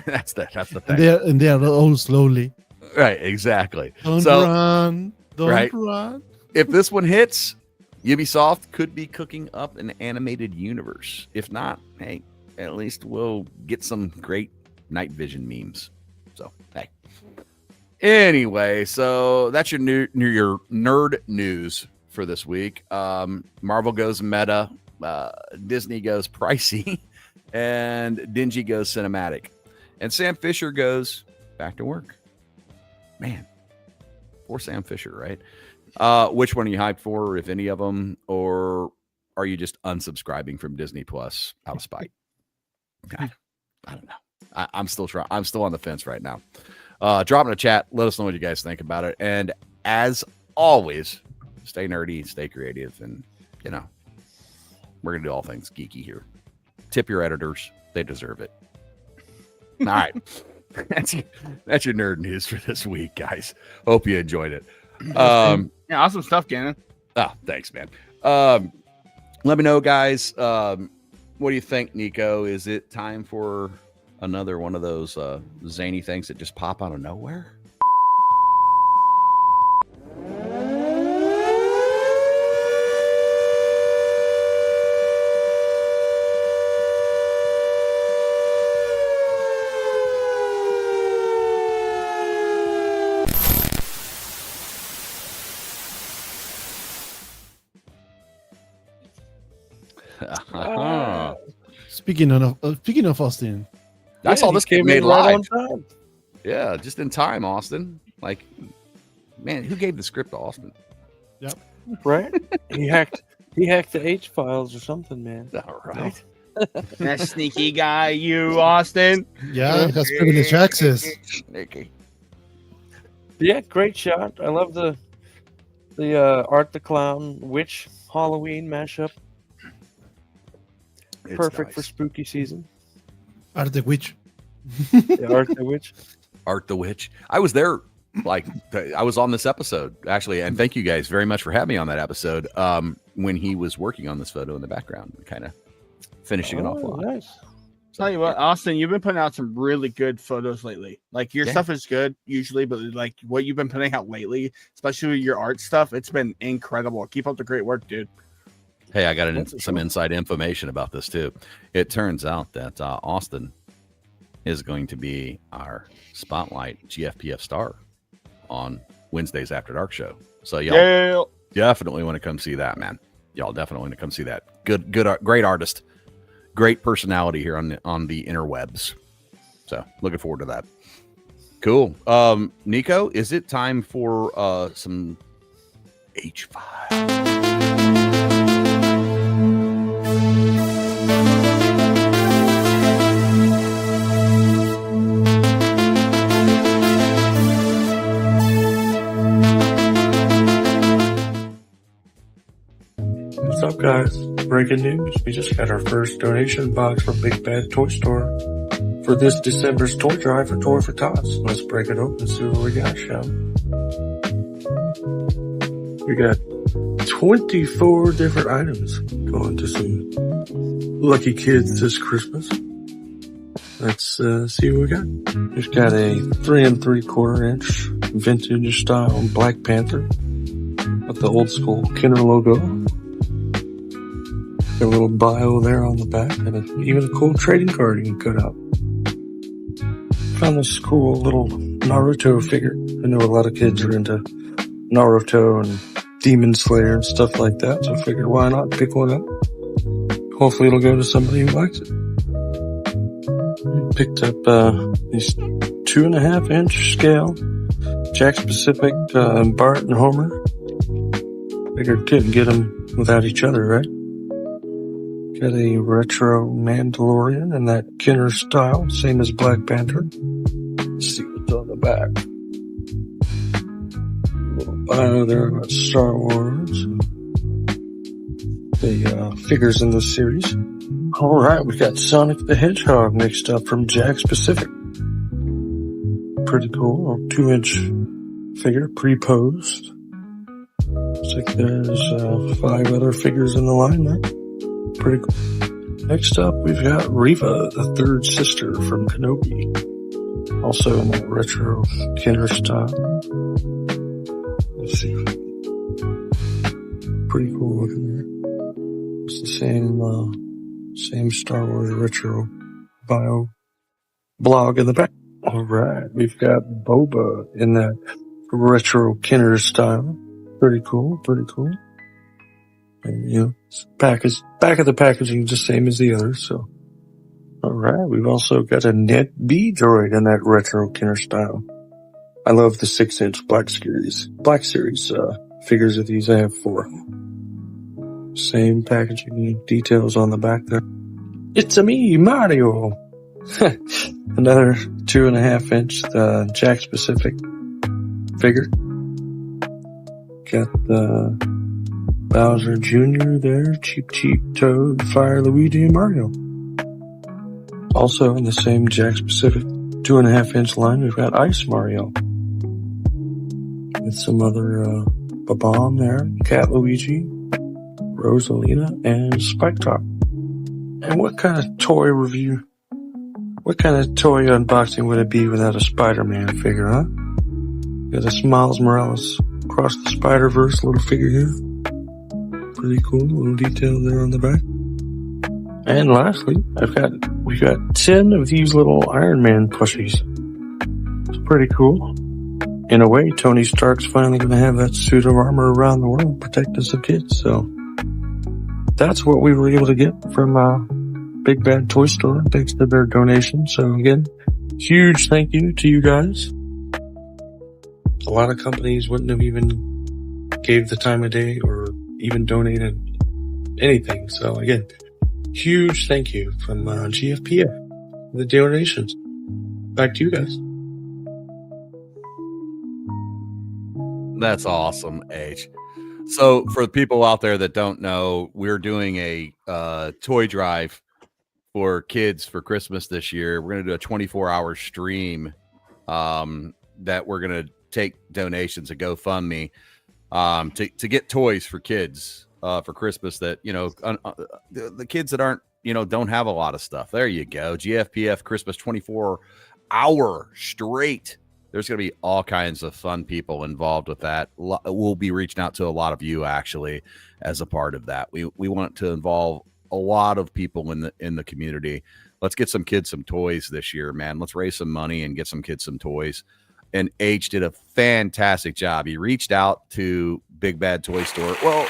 that's the thing. They are all slowly. Right, exactly. Don't run. If this one hits, Ubisoft could be cooking up an animated universe. If not, hey, at least we'll get some great night vision memes. So, hey. Anyway, so that's your nerd news for this week. Marvel goes meta, Disney goes pricey, and Dingy goes cinematic. And Sam Fisher goes back to work. Man, poor Sam Fisher, right? Which one are you hyped for, if any of them, or are you just unsubscribing from Disney Plus out of spite? I don't know. I'm still trying. I'm still on the fence right now. Drop in a chat. Let us know what you guys think about it. And as always, stay nerdy, stay creative, and you know, we're gonna do all things geeky here. Tip your editors; they deserve it. All right. That's your nerd news for this week, guys. Hope you enjoyed it. Yeah, awesome stuff, Gannon. Oh, thanks, man. Let me know, guys. What do you think, Nico? Is it time for another one of those zany things that just pop out of nowhere? Speaking of Austin, I saw this came get made in right live. on time. Yeah, just in time, Austin. Like, man, who gave the script to Austin? Yep. Right? He hacked the H files or something, man. All right. That sneaky guy, you, Austin. Yeah, it has privileged access. Nicky. Yeah, great shot. I love the Art the Clown witch Halloween mashup. It's Perfect for nice. spooky season. Art the Witch. Yeah, Art the Witch. Art the Witch. I was there, like, I was on this episode, actually, and thank you guys very much for having me on that episode when he was working on this photo in the background, kind of finishing it off live. Nice. Tell you what, Austin, you've been putting out some really good photos lately. Like your stuff is good usually, but like what you've been putting out lately, especially your art stuff, it's been incredible. Keep up the great work, dude. Hey, I got some inside information about this too. It turns out that Austin is going to be our Spotlight GFPF star on Wednesday's After Dark show. So y'all definitely want to come see that, man. Y'all definitely want to come see that. Great artist. Great personality here on the interwebs. So looking forward to that. Cool. Nico, is it time for some H5? What's up, guys? Breaking news. We just got our first donation box from Big Bad Toy Store for this December's toy drive for Toy for Tots. Let's break it open and see what we got, shall we? We got 24 different items going to some lucky kids this Christmas. Let's see what we got. We've got a 3 3/4 inch vintage style Black Panther with the old school Kenner logo. Got a little bio there on the back, and even a cool trading card you can cut out. Found this cool little Naruto figure. I know a lot of kids are into Naruto and Demon Slayer and stuff like that, so I figured why not pick one up. Hopefully it'll go to somebody who likes it. Picked up these 2.5 inch scale Jack Specific Bart and Homer. Figured couldn't get them without each other, right? Got a retro Mandalorian in that Kenner style, same as Black Panther. Let's see what's on the back. A little bio there about Star Wars. The figures in this series. Alright, we got Sonic the Hedgehog mixed up from Jack Pacific. Pretty cool. 2-inch figure, pre-posed. Looks like there's 5 other figures in the line there. Pretty cool. Next up, we've got Reva, the third sister from Kenobi. Also in that retro Kenner style. Let's see. Pretty cool looking there. It's the same Star Wars retro bio blog in the back. Alright, we've got Boba in that retro Kenner style. Pretty cool. And, you know, back of the packaging just same as the others, so. Alright, we've also got a Net B droid in that retro Kenner style. I love the 6-inch Black Series figures of these. I have 4. Same packaging details on the back there. It's a me, Mario! Another 2.5 inch Jack Specific figure. Got the Bowser Jr. there, Cheep Toad, Fire Luigi, and Mario. Also in the same Jack Specific 2.5 inch line, we've got Ice Mario. And some other Bob-omb there, Cat Luigi, Rosalina, and Spike Top. And what kind of toy unboxing would it be without a Spider-Man figure, huh? Got this Miles Morales Across the Spider-Verse little figure here. Pretty cool, little detail there on the back. And lastly, we got 10 of these little Iron Man plushies. It's pretty cool. In a way, Tony Stark's finally going to have that suit of armor around the world protecting some kids. So that's what we were able to get from Big Bad Toy Store, thanks to their donation. So again, huge thank you to you guys. A lot of companies wouldn't have even gave the time of day or even donated anything. So again, huge thank you from GFPF for the donations. Back to you guys. That's awesome, H. So for the people out there that don't know, we're doing a toy drive for kids for Christmas this year. We're going to do a 24-hour stream that we're going to take donations, a GoFundMe, to get toys for kids for Christmas that, the kids that aren't, don't have a lot of stuff. There you go. GFPF Christmas 24-hour straight. There's going to be all kinds of fun people involved with that. We'll be reaching out to a lot of you actually as a part of that. We want to involve a lot of people in the community. Let's get some kids some toys this year, man. Let's raise some money and get some kids some toys. And H did a fantastic job. He reached out to Big Bad Toy Store. Well,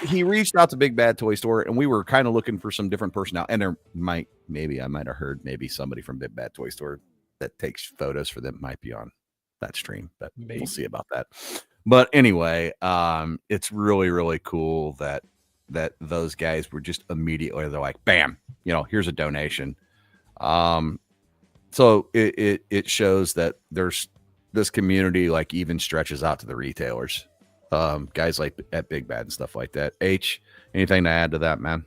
he reached out to Big Bad Toy Store, and we were kind of looking for some different personnel. And I might have heard somebody from Big Bad Toy Store that takes photos for them might be on that stream, but we'll see about that. But anyway, it's really, really cool that those guys were just immediately, they're like, bam, here's a donation. So it shows that there's this community like even stretches out to the retailers, guys like at Big Bad and stuff like that. H, anything to add to that, man?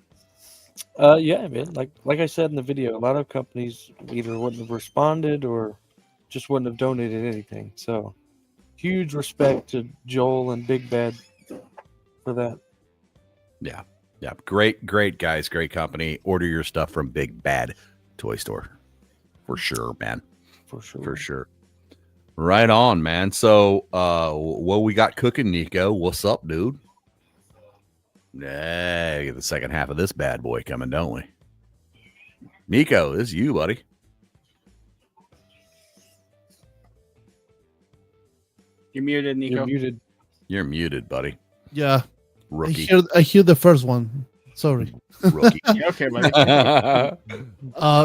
Yeah, man. Like I said in the video, a lot of companies either wouldn't have responded or just wouldn't have donated anything. So huge respect to Joel and Big Bad for that. Yeah. Great guys, great company. Order your stuff from Big Bad Toy Store. For sure, man. For sure. Right on, man. So what we got cooking, Nico? What's up, dude? Yeah, get the second half of this bad boy coming, don't we? Nico, this is you, buddy. You're muted, Nico. You're muted, buddy. Yeah. Rookie. I hear the first one. Sorry. Rookie. Okay, buddy.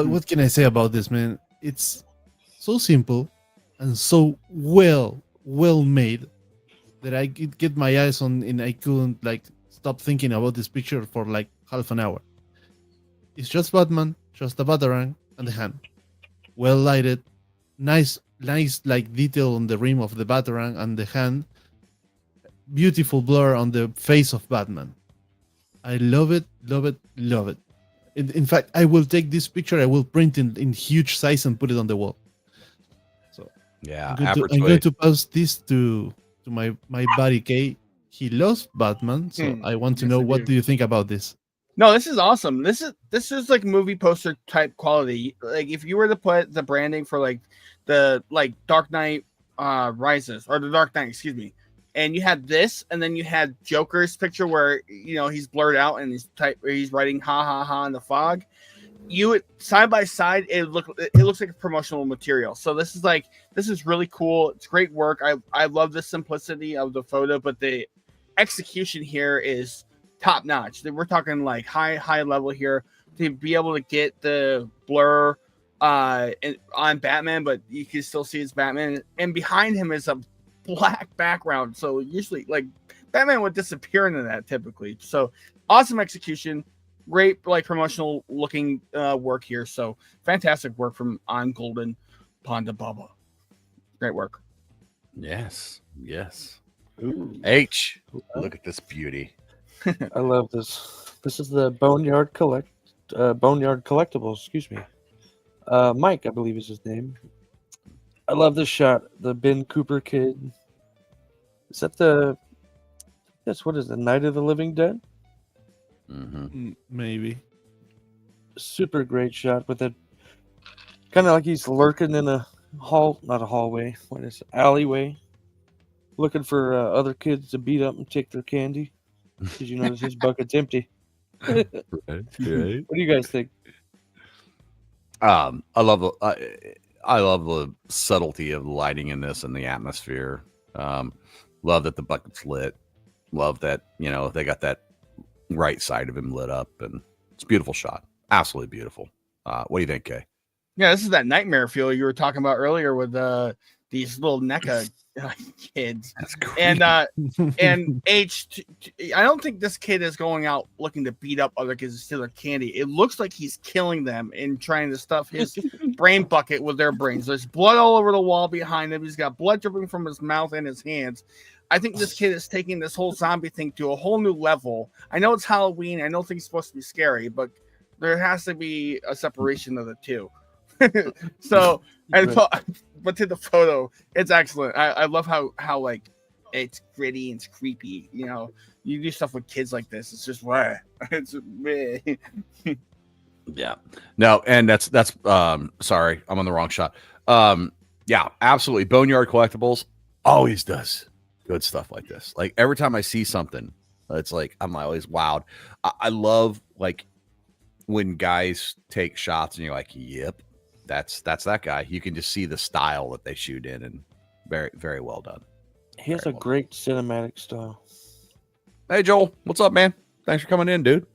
What can I say about this, man? It's so simple and so well made that I could get my eyes on, and I couldn't stop thinking about this picture for half an hour. It's just Batman, just the Batarang and the hand. Well lighted, nice detail on the rim of the Batarang and the hand. Beautiful blur on the face of Batman. I love it. In fact, I will take this picture, I will print it in huge size and put it on the wall. So yeah, I'm going to post this to my buddy K. He loves Batman, so I want to know what do you think about this? No, this is awesome. This is like movie poster type quality. Like if you were to put the branding for the Dark Knight Rises, or the Dark Knight, excuse me, and you had this, and then you had Joker's picture where he's blurred out and he's writing ha ha ha in the fog. You side by side, it looks like a promotional material. So this is really cool. It's great work. I love the simplicity of the photo, but the execution here is top notch. We're talking high level here to be able to get the blur on Batman, but you can still see it's Batman, and behind him is a black background. So usually Batman would disappear into that typically. So awesome execution, great promotional looking work here. So fantastic work from On Golden Panda Bubba. Great work. Yes. Ooh. H, look at this beauty. I love this. This is the Boneyard Collectibles. Excuse me. Mike, I believe is his name. I love this shot. The Ben Cooper kid. Is that what is the Night of the Living Dead? Mm-hmm. Maybe. Super great shot with it. Kind of like he's lurking in a not a hallway. What is it? Alleyway. Looking for other kids to beat up and take their candy. Because you notice his bucket's empty. Right. What do you guys think? I love the subtlety of the lighting in this and the atmosphere. Love that the bucket's lit. Love that they got that right side of him lit up, and it's a beautiful shot. Absolutely beautiful. What do you think, Kay? Yeah, this is that nightmare feel you were talking about earlier with these little NECA kids. That's creepy. And H, I don't think this kid is going out looking to beat up other kids to steal their candy. It looks like he's killing them and trying to stuff his brain bucket with their brains. There's blood all over the wall behind him. He's got blood dripping from his mouth and his hands. I think this kid is taking this whole zombie thing to a whole new level. I know it's Halloween. I know things are supposed to be scary, but there has to be a separation of the two. So, but to the photo, it's excellent. I love how like it's gritty and it's creepy. You know, you do stuff with kids like this. It's just what it's. Yeah. No, and that's sorry, I'm on the wrong shot. Yeah, absolutely. Boneyard Collectibles always does good stuff like this. Like every time I see something, it's like I'm always wowed. I love like when guys take shots and you're like, yep, that's that guy. You can just see the style that they shoot in, and very, very well done. He has a great cinematic style. Hey Joel, what's up, man? Thanks for coming in, dude.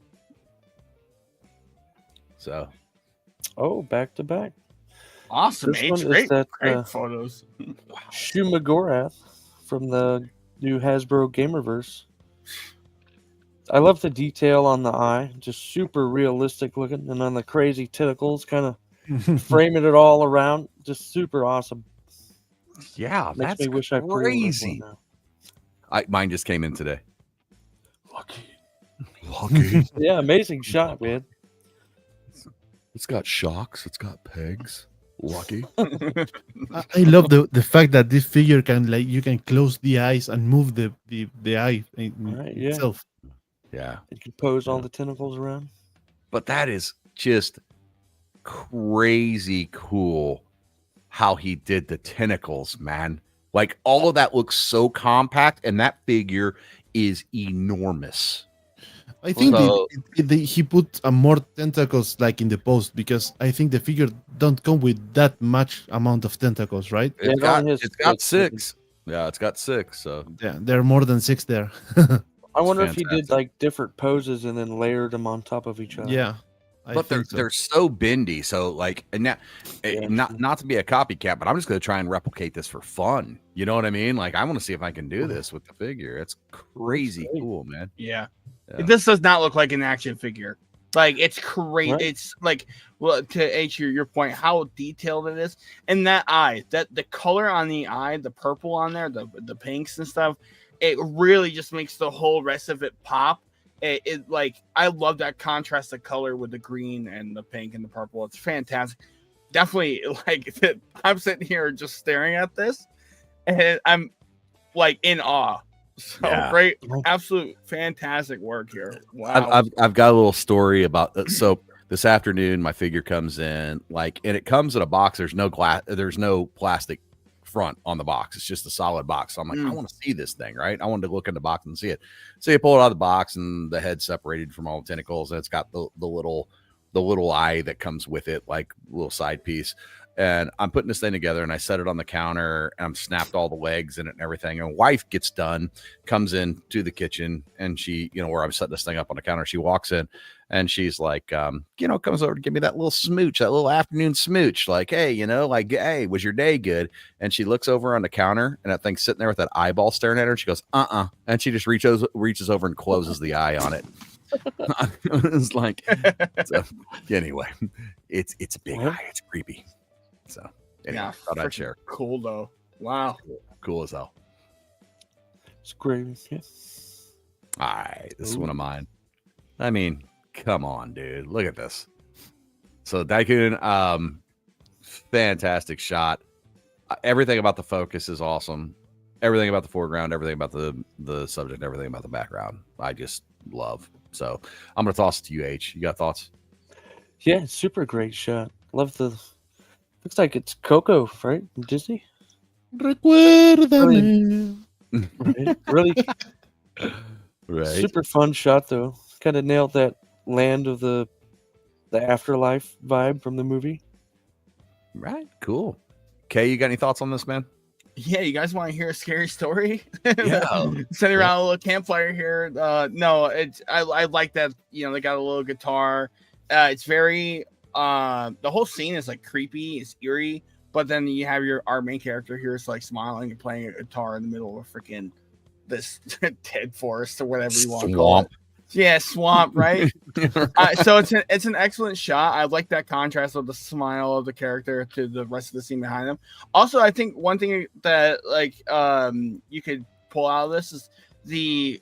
So, back to back. Awesome, This one H. is Great, that, great photos. Shumagorath from the new Hasbro Gamerverse. I love the detail on the eye, just super realistic looking, and on the crazy tentacles, kind of framing it all around, just super awesome. yeah, Makes that's me wish I pre-ordered crazy. one now. Mine just came in today. Lucky. Yeah, amazing shot, man. It's got shocks. It's got pegs. Lucky. I love the fact that this figure can like you can close the eyes and move the eye Right, yeah. itself. Yeah. You can pose all the tentacles around. But that is just crazy cool how he did the tentacles, man. Like all of that looks so compact, and that figure is enormous. I think So- he put more tentacles like in the post because I think the figure don't come with that much amount of tentacles, right? It's it got only has it's got 6. 6. Yeah, it's got 6. So Yeah, there are more than 6 there. I wonder if he did fantastic. like different poses and then layered them on top of each other. Yeah, I but think so. they're so bendy. So like, and now, Yeah, not to be a copycat, but I'm just going to try and replicate this for fun. You know what I mean? Like, I want to see if I can do this with the figure. It's crazy great. cool, man. Yeah. Yeah. This does not look like an action figure. Like it's crazy. Right. It's like, well, to H your point, how detailed it is, and that eye, that the color on the eye, the purple on there, the pinks and stuff, it really just makes the whole rest of it pop. It like I love that contrast of color with the green and the pink and the purple. It's fantastic. Definitely, like I'm sitting here just staring at this, and I'm like in awe. So Yeah. great, absolute fantastic work here. Wow. I've got a little story about so this afternoon my figure comes in like, and it comes in a box. There's no glass, there's no plastic front on the box. It's just a solid box. So I'm like, I want to see this thing, right? I wanted to look in the box and see it. So you pull it out of the box, and the head's separated from all the tentacles, and it's got the little eye that comes with it, like little side piece. And I'm putting this thing together, and I set it on the counter, and I'm snapped all the legs in it and everything. And wife gets done, comes in to the kitchen, and she, where I'm setting this thing up on the counter, she walks in, and she's like, comes over to give me that little smooch, that little afternoon smooch. Like, hey, hey, was your day good? And she looks over on the counter, and that thing's sitting there with that eyeball staring at her. And she goes, and she just reaches over and closes the eye on it. It's like, so, anyway, it's a big eye. It's creepy. So anyway, Yeah, thought I'd share. Cool though. Wow. Cool as hell. It's great. Yeah. All right, this is one of mine. I mean, come on, dude. Look at this. So Daikun, fantastic shot. Everything about the focus is awesome. Everything about the foreground, everything about the subject, everything about the background. I just love. So I'm gonna toss it to you, H. You got thoughts? Yeah, super great shot. Love the. Looks like it's Coco, right? From Disney. Recuérdame. Right? Really Right. super fun shot though. Kind of nailed that land of the afterlife vibe from the movie. Right. Cool. Kay, you got any thoughts on this, man? Yeah, you guys want to hear a scary story? Yeah. Sitting around a little campfire here. No, I like that. They got a little guitar. It's very the whole scene is like creepy, it's eerie, but then you have our main character here is like smiling and playing a guitar in the middle of freaking this dead forest or whatever you want to call it. Yeah, swamp, right? So it's an excellent shot. I like that contrast of the smile of the character to the rest of the scene behind him. Also, I think one thing that like you could pull out of this is the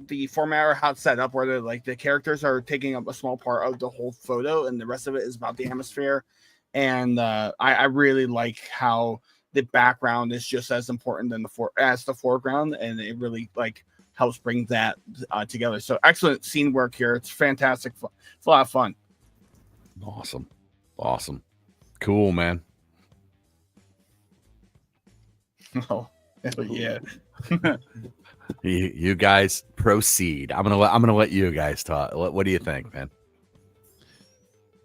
the format or how it's set up, where the characters are taking up a small part of the whole photo, and the rest of it is about the atmosphere. And I really like how the background is just as important than the foreground, and it really like helps bring that together. So excellent scene work here. It's fantastic. It's a lot of fun. Awesome. Cool, man. Oh, yeah. You guys proceed. I'm gonna let you guys talk. What do you think, man?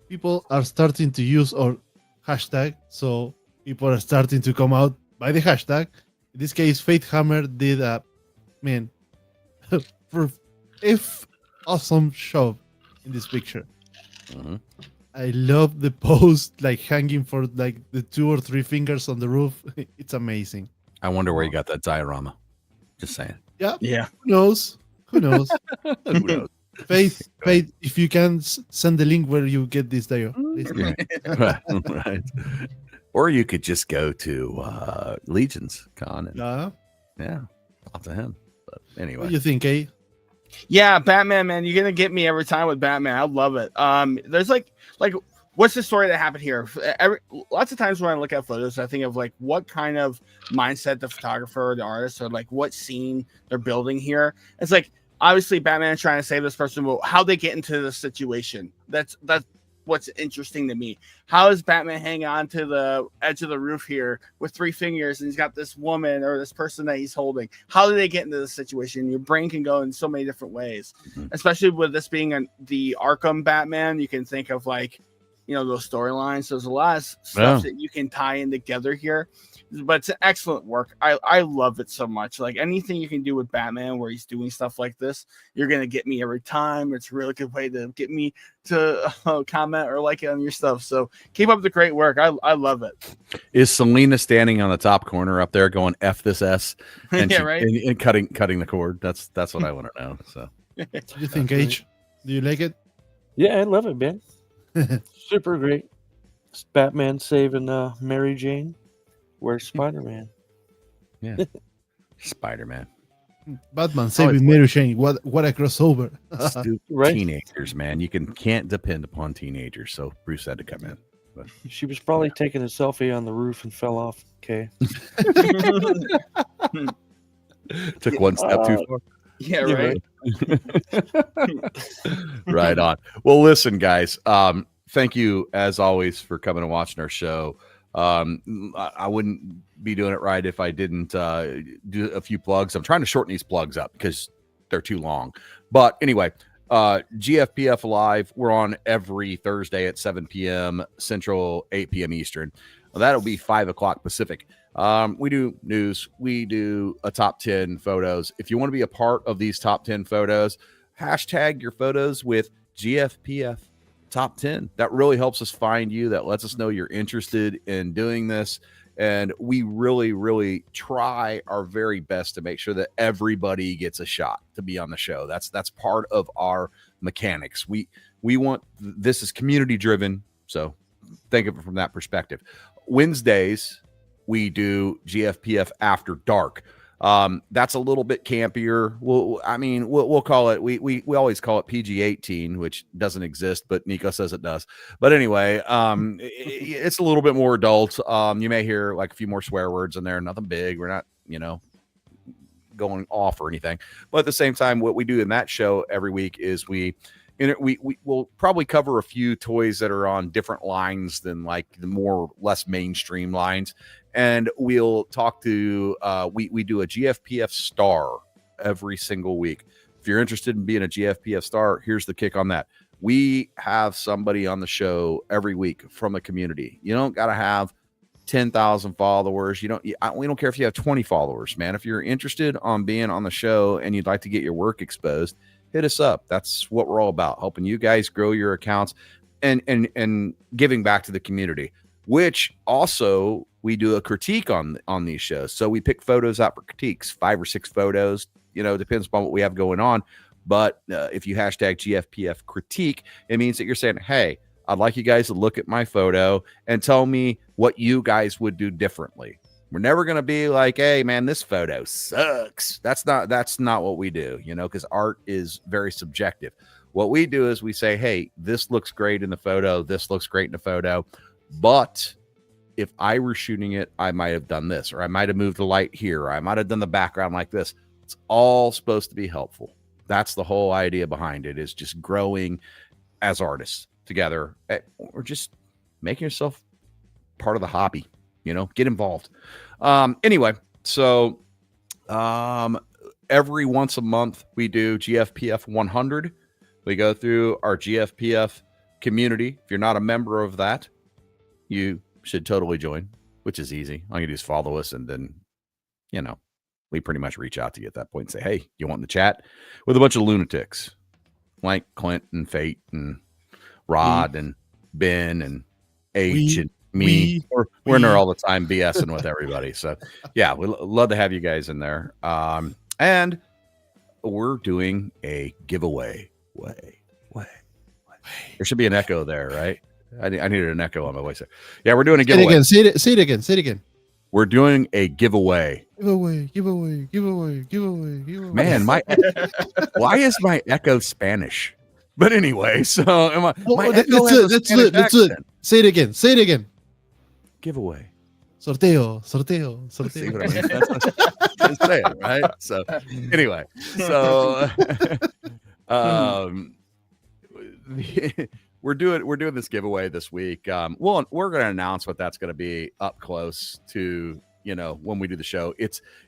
People are starting to use our hashtag, so people are starting to come out by the hashtag. In this case, Faith Hammer did a awesome job in this picture. Mm-hmm. I love the post, like hanging for like the 2 or 3 fingers on the roof. It's amazing. I wonder where you got that diorama. Just saying. Yeah. Who knows? Who knows? Faith, if you can send the link where you get this dior. Right. Or you could just go to Legion's Con and talk to him. But anyway, what do you think, eh? Yeah, Batman, man, you're gonna get me every time with Batman. I love it. There's like what's the story that happened here? Lots of times when I look at photos, I think of like what kind of mindset the photographer or the artist, or like what scene they're building here. It's like obviously Batman trying to save this person, but how they get into the situation. That's what's interesting to me. How is Batman hanging on to the edge of the roof here with 3 fingers, and he's got this woman or this person that he's holding? How do they get into this situation? Your brain can go in so many different ways, especially with this being the Arkham Batman. You can think of like, those storylines. There's a lot of stuff that you can tie in together here, but it's excellent work. I love it so much. Like anything you can do with Batman where he's doing stuff like this, you're going to get me every time. It's a really good way to get me to comment or like it on your stuff. So keep up the great work. I love it. Is Selena standing on the top corner up there going F this S and, right? and cutting the cord? That's what I want to know. So What do you think, H? Do you like it? Yeah, I love it, man. Super great. It's Batman saving Mary Jane. Where's Spider-Man? Yeah. Spider-Man. Batman saving Mary Jane. What a crossover. Stupid Right? Teenagers, man. You can't depend upon teenagers. So Bruce had to come in. But She was probably taking a selfie on the roof and fell off. Okay. took one step too far. Yeah, right. Right on. Well, listen, guys. Thank you as always for coming and watching our show. I wouldn't be doing it right if I didn't do a few plugs. I'm trying to shorten these plugs up because they're too long. But anyway, GFPF Live, we're on every Thursday at 7 p.m. Central, 8 p.m. Eastern. That'll be 5 o'clock Pacific. We do news. We do a top 10 photos. If you want to be a part of these top 10 photos, hashtag your photos with GFPF top 10. That really helps us find you. That lets us know you're interested in doing this. And we really, really try our very best to make sure that everybody gets a shot to be on the show. That's part of our mechanics. We want, this is community driven. So think of it from that perspective. Wednesdays, we do GFPF After Dark. That's a little bit campier. We'll call it, we always call it PG-18, which doesn't exist, but Nico says it does. But anyway, it's a little bit more adult. You may hear like a few more swear words in there, nothing big. We're not, going off or anything. But at the same time, what we do in that show every week is we will probably cover a few toys that are on different lines than like the less mainstream lines. And we'll talk to, we do a GFPF star every single week. If you're interested in being a GFPF star, here's the kick on that. We have somebody on the show every week from the community. You don't got to have 10,000 followers. We don't care if you have 20 followers, man. If you're interested on being on the show and you'd like to get your work exposed, hit us up. That's what we're all about, helping you guys grow your accounts and giving back to the community, which also we do a critique on these shows. So we pick photos out for critiques, 5 or 6 photos, depends upon what we have going on. But if you hashtag GFPF critique, it means that you're saying, hey, I'd like you guys to look at my photo and tell me what you guys would do differently. We're never going to be like, hey, man, this photo sucks. That's not what we do, because art is very subjective. What we do is we say, hey, this looks great in the photo. This looks great in the photo. But if I were shooting it, I might have done this, or I might have moved the light here, or I might have done the background like this. It's all supposed to be helpful. That's the whole idea behind it, is just growing as artists together, or just making yourself part of the hobby, get involved. Anyway, so every once a month we do GFPF 100. We go through our GFPF community. If you're not a member of that, you should totally join, which is easy. All you do is follow us, and then, we pretty much reach out to you at that point and say, hey, you want in the chat with a bunch of lunatics like Clint and Fate and Rod and Ben and H and me. We're in there all the time BSing with everybody. So yeah, we'd love to have you guys in there. And we're doing a giveaway. There should be an echo there, right? I needed an echo on my voice there. Yeah, we're doing a giveaway. Say it again. We're doing a giveaway. Giveaway. Man, why is my echo Spanish? But anyway, so that's it. Say it again. Giveaway. Sorteo. See what I mean? That's say it, right? So anyway, so we're doing this giveaway this week. Well, we're going to announce what that's going to be up close to, when we do the show.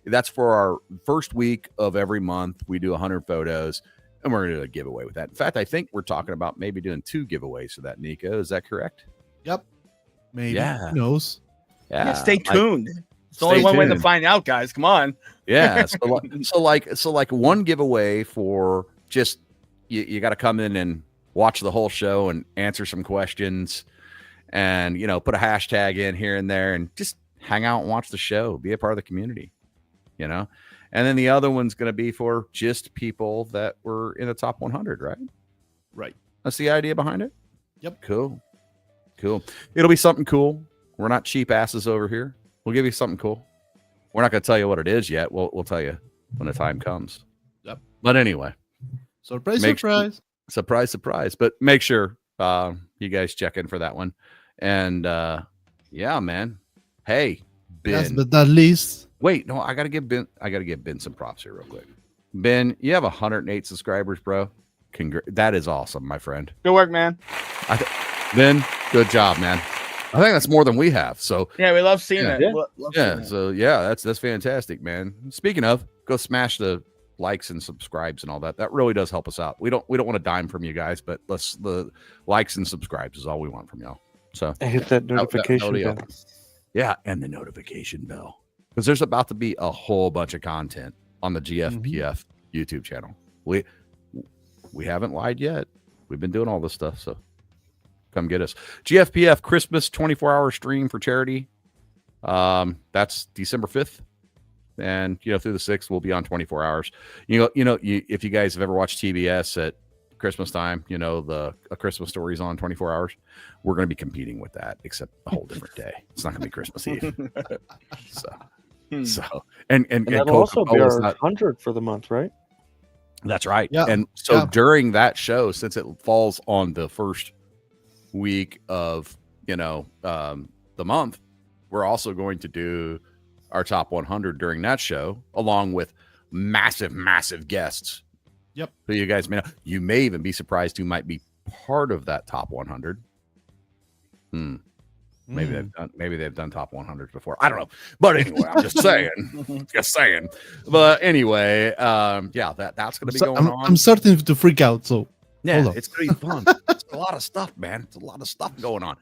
That's for our first week of every month. We do 100 photos, and we're going to do a giveaway with that. In fact, I think we're talking about maybe doing 2 giveays for that, Nico. Is that correct? Yep. Maybe. Yeah. Who knows? Yeah, stay tuned. It's the only one way to find out, guys. Come on. Yeah. So like one giveaway for just you got to come in and watch the whole show and answer some questions, and put a hashtag in here and there, and just hang out and watch the show. Be a part of the community, And then the other one's going to be for just people that were in the top 100, right? Right. That's the idea behind it. Yep. Cool. It'll be something cool. We're not cheap asses over here. We'll give you something cool. We're not going to tell you what it is yet. We'll tell you when the time comes. Yep. But anyway, surprise. Surprise. But make sure you guys check in for that one. And yeah, man. Hey, Ben. Last but not least. Wait, no, I gotta give Ben some props here real quick. Ben, you have 108 subscribers, bro. That is awesome, my friend. Good work, man. Ben, good job, man. I think that's more than we have. So yeah, we love seeing it. Yeah. So yeah, that's fantastic, man. Speaking of, go smash the likes and subscribes and all that. That really does help us out. We don't want a dime from you guys, but the likes and subscribes is all we want from y'all. So I hit that notification bell. Yeah, and the notification bell, because there's about to be a whole bunch of content on the GFPF YouTube channel. We haven't lied yet. We've been doing all this stuff, so come get us. GFPF Christmas 24-hour stream for charity. That's December 5th. And through the 6th, we'll be on 24 hours. If you guys have ever watched TBS at Christmas time, A Christmas Story is on 24 hours. We're going to be competing with that, except a whole different day. It's not going to be Christmas Eve. So and that'll also be our 100 for the month, right? That's right. Yeah. And so during that show, since it falls on the first week of the month, we're also going to do our top 100 during that show, along with massive guests. Yep. Who you guys may know. You may even be surprised who might be part of that top 100. Maybe they've done top 100s before. I don't know. But anyway, I'm just saying. But anyway, that's going to be going on. I'm starting to freak out. So yeah, it's going to be fun. It's a lot of stuff, man. It's a lot of stuff going on.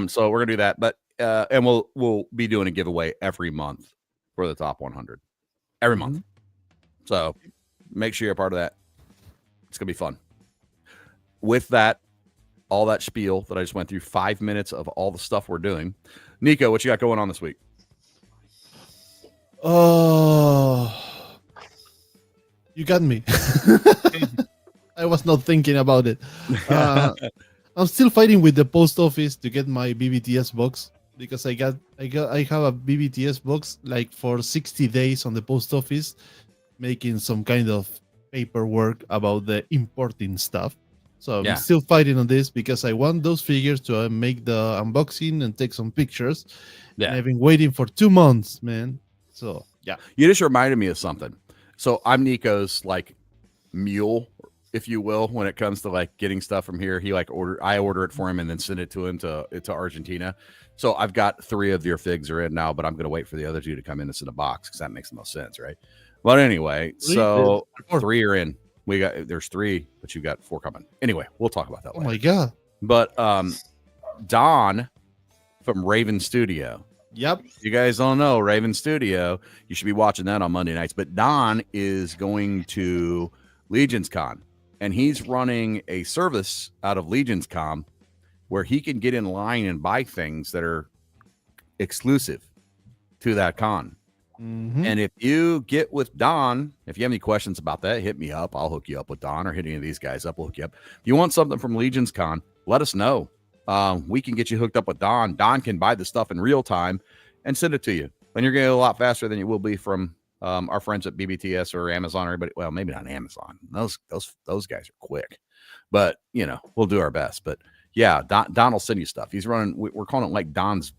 So we're going to do that. But and we'll be doing a giveaway every month for the top 100 every month. So make sure you're a part of that. It's going to be fun. With that, all that spiel that I just went through, 5 minutes of all the stuff we're doing. Nico, what you got going on this week? Oh, you got me. I was not thinking about it. I'm still fighting with the post office to get my BBTS box. because I have a BBTS box like for 60 days on the post office, making some kind of paperwork about the importing stuff. So I'm still fighting on this because I want those figures to make the unboxing and take some pictures. Yeah. And I've been waiting for 2 months, man. So yeah. You just reminded me of something. So I'm Nico's like mule, if you will, when it comes to like getting stuff from here. He like I order it for him and then send it to him to Argentina. So I've got 3 of your figs are in now, but I'm going to wait for the other 2 to come in and send a box because that makes the most sense, right? But anyway, so 3 are in. There's 3, but you've got 4 coming. Anyway, we'll talk about that later. Oh my god! But Don from Raven Studio. Yep. You guys don't know Raven Studio. You should be watching that on Monday nights. But Don is going to Legions Con, and he's running a service out of Legions Con where he can get in line and buy things that are exclusive to that con. Mm-hmm. And if you get with Don, if you have any questions about that, hit me up. I'll hook you up with Don, or hit any of these guys up. We'll hook you up. If you want something from Legions Con, let us know. We can get you hooked up with Don. Don can buy the stuff in real time and send it to you. And you're going to get a lot faster than you will be from our friends at BBTS or Amazon or everybody. Well, maybe not Amazon. Those guys are quick. But, we'll do our best. But, yeah, Don will send you stuff. He's running, we're calling it like Don's,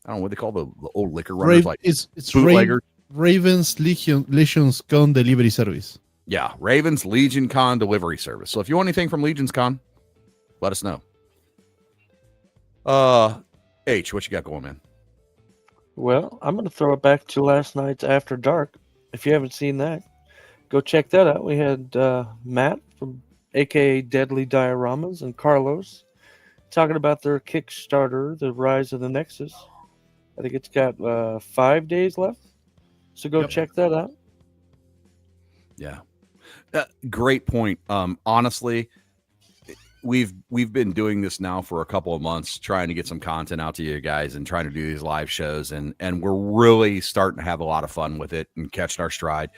I don't know what they call the old liquor runners, like it's bootleggers. Raven's Legion's Con delivery service. Yeah, Raven's Legion Con delivery service. So if you want anything from Legion's Con, let us know. H, what you got going, man? Well, I'm going to throw it back to last night's After Dark. If you haven't seen that, go check that out. We had Matt from AKA Deadly Dioramas and Carlos talking about their Kickstarter, The Rise of the Nexus. I think it's got 5 days left. So go check that out. Yeah. Great point. Honestly, we've been doing this now for a couple of months, trying to get some content out to you guys and trying to do these live shows. And we're really starting to have a lot of fun with it and catching our stride.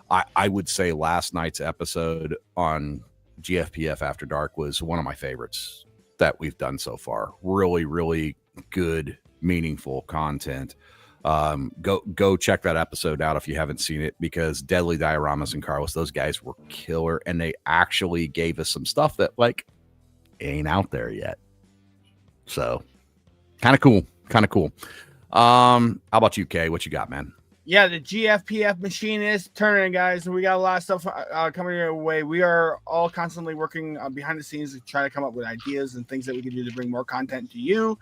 I would say last night's episode on GFPF After Dark was one of my favorites that we've done so far. Really, really good, meaningful content. Go check that episode out if you haven't seen it, because Deadly Dioramas and Carlos, those guys were killer, and they actually gave us some stuff that like ain't out there yet. So kind of cool. How about you, Kay? What you got, man? Yeah, the GFPF machine is turning, guys. We got a lot of stuff coming your way. We are all constantly working behind the scenes to try to come up with ideas and things that we can do to bring more content to you.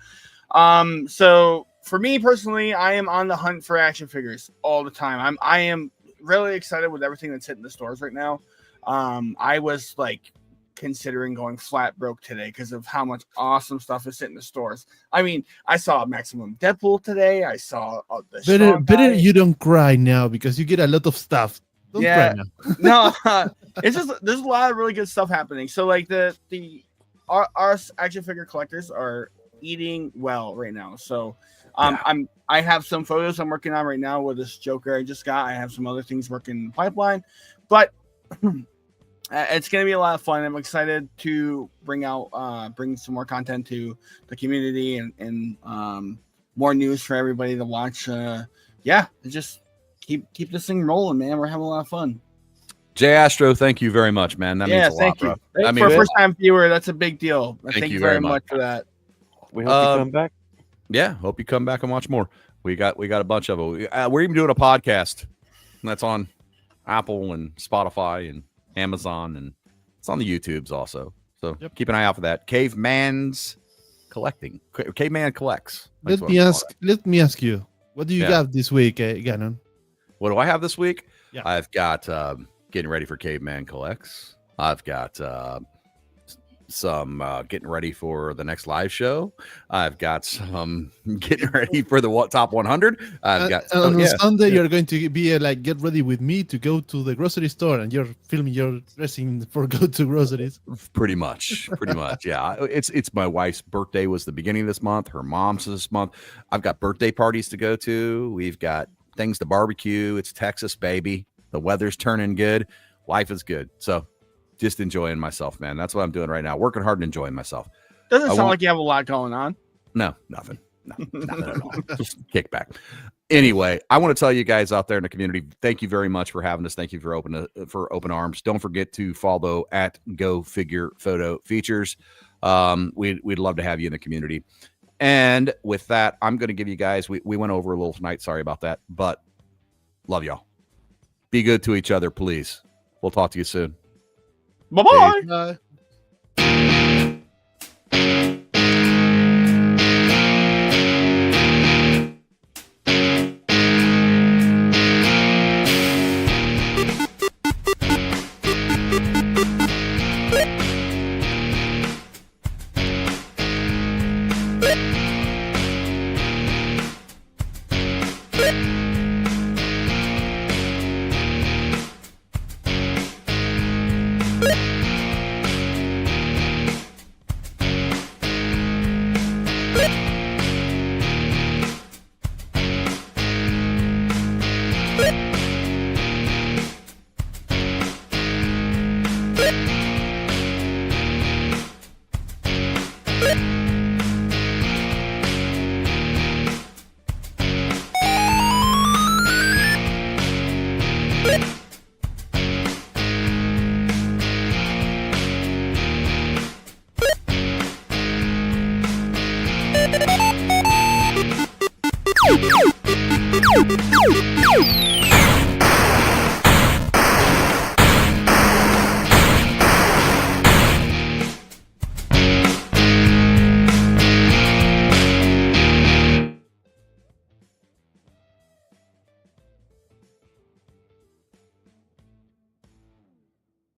So for me personally, I am on the hunt for action figures all the time. I am really excited with everything that's hitting the stores right now. I was like considering going flat broke today because of how much awesome stuff is hitting the stores. I mean, I saw Maximum Deadpool today. I saw the better you don't cry now because you get a lot of stuff. Don't cry now. No, it's just there's a lot of really good stuff happening. So like our action figure collectors are eating well right now. So I have some photos I'm working on right now with this Joker I just got. I have some other things working in the pipeline, but it's going to be a lot of fun. I'm excited to bring some more content to the community and more news for everybody to watch. Just keep this thing rolling, man. We're having a lot of fun. Jay Astro, thank you very much, man. That means a lot, thank bro. You. For a first-time viewer, that's a big deal. Thank you very much for that. We hope you come back. Yeah, hope you come back and watch more. We got a bunch of them. We're even doing a podcast that's on Apple and Spotify and Amazon, and it's on the YouTubes also. So keep an eye out for that. Caveman's Collecting. Caveman Collects. Let me ask you, what do you got this week, Gannon? What do I have this week? Yeah. I've got getting ready for Caveman Collects. I've got some getting ready for the next live show. I've got some getting ready for the top 100. I've got on Sunday you're going to be get ready with me to go to the grocery store, and you're filming your dressing for go to groceries. Pretty much. Yeah, it's my wife's birthday was the beginning of this month. Her mom's this month. I've got birthday parties to go to. We've got things to barbecue. It's Texas, baby. The weather's turning good. Life is good. So just enjoying myself, man. That's what I'm doing right now. Working hard and enjoying myself. Doesn't sound like you have a lot going on. No, nothing. Not at all. Just kickback. Anyway, I want to tell you guys out there in the community, thank you very much for having us. Thank you for open arms. Don't forget to follow at Go Figure Photo Features. We'd love to have you in the community. And with that, I'm going to give you guys, we went over a little tonight. Sorry about that, but love y'all. Be good to each other, please. We'll talk to you soon. Bye-bye. Bye. Bye.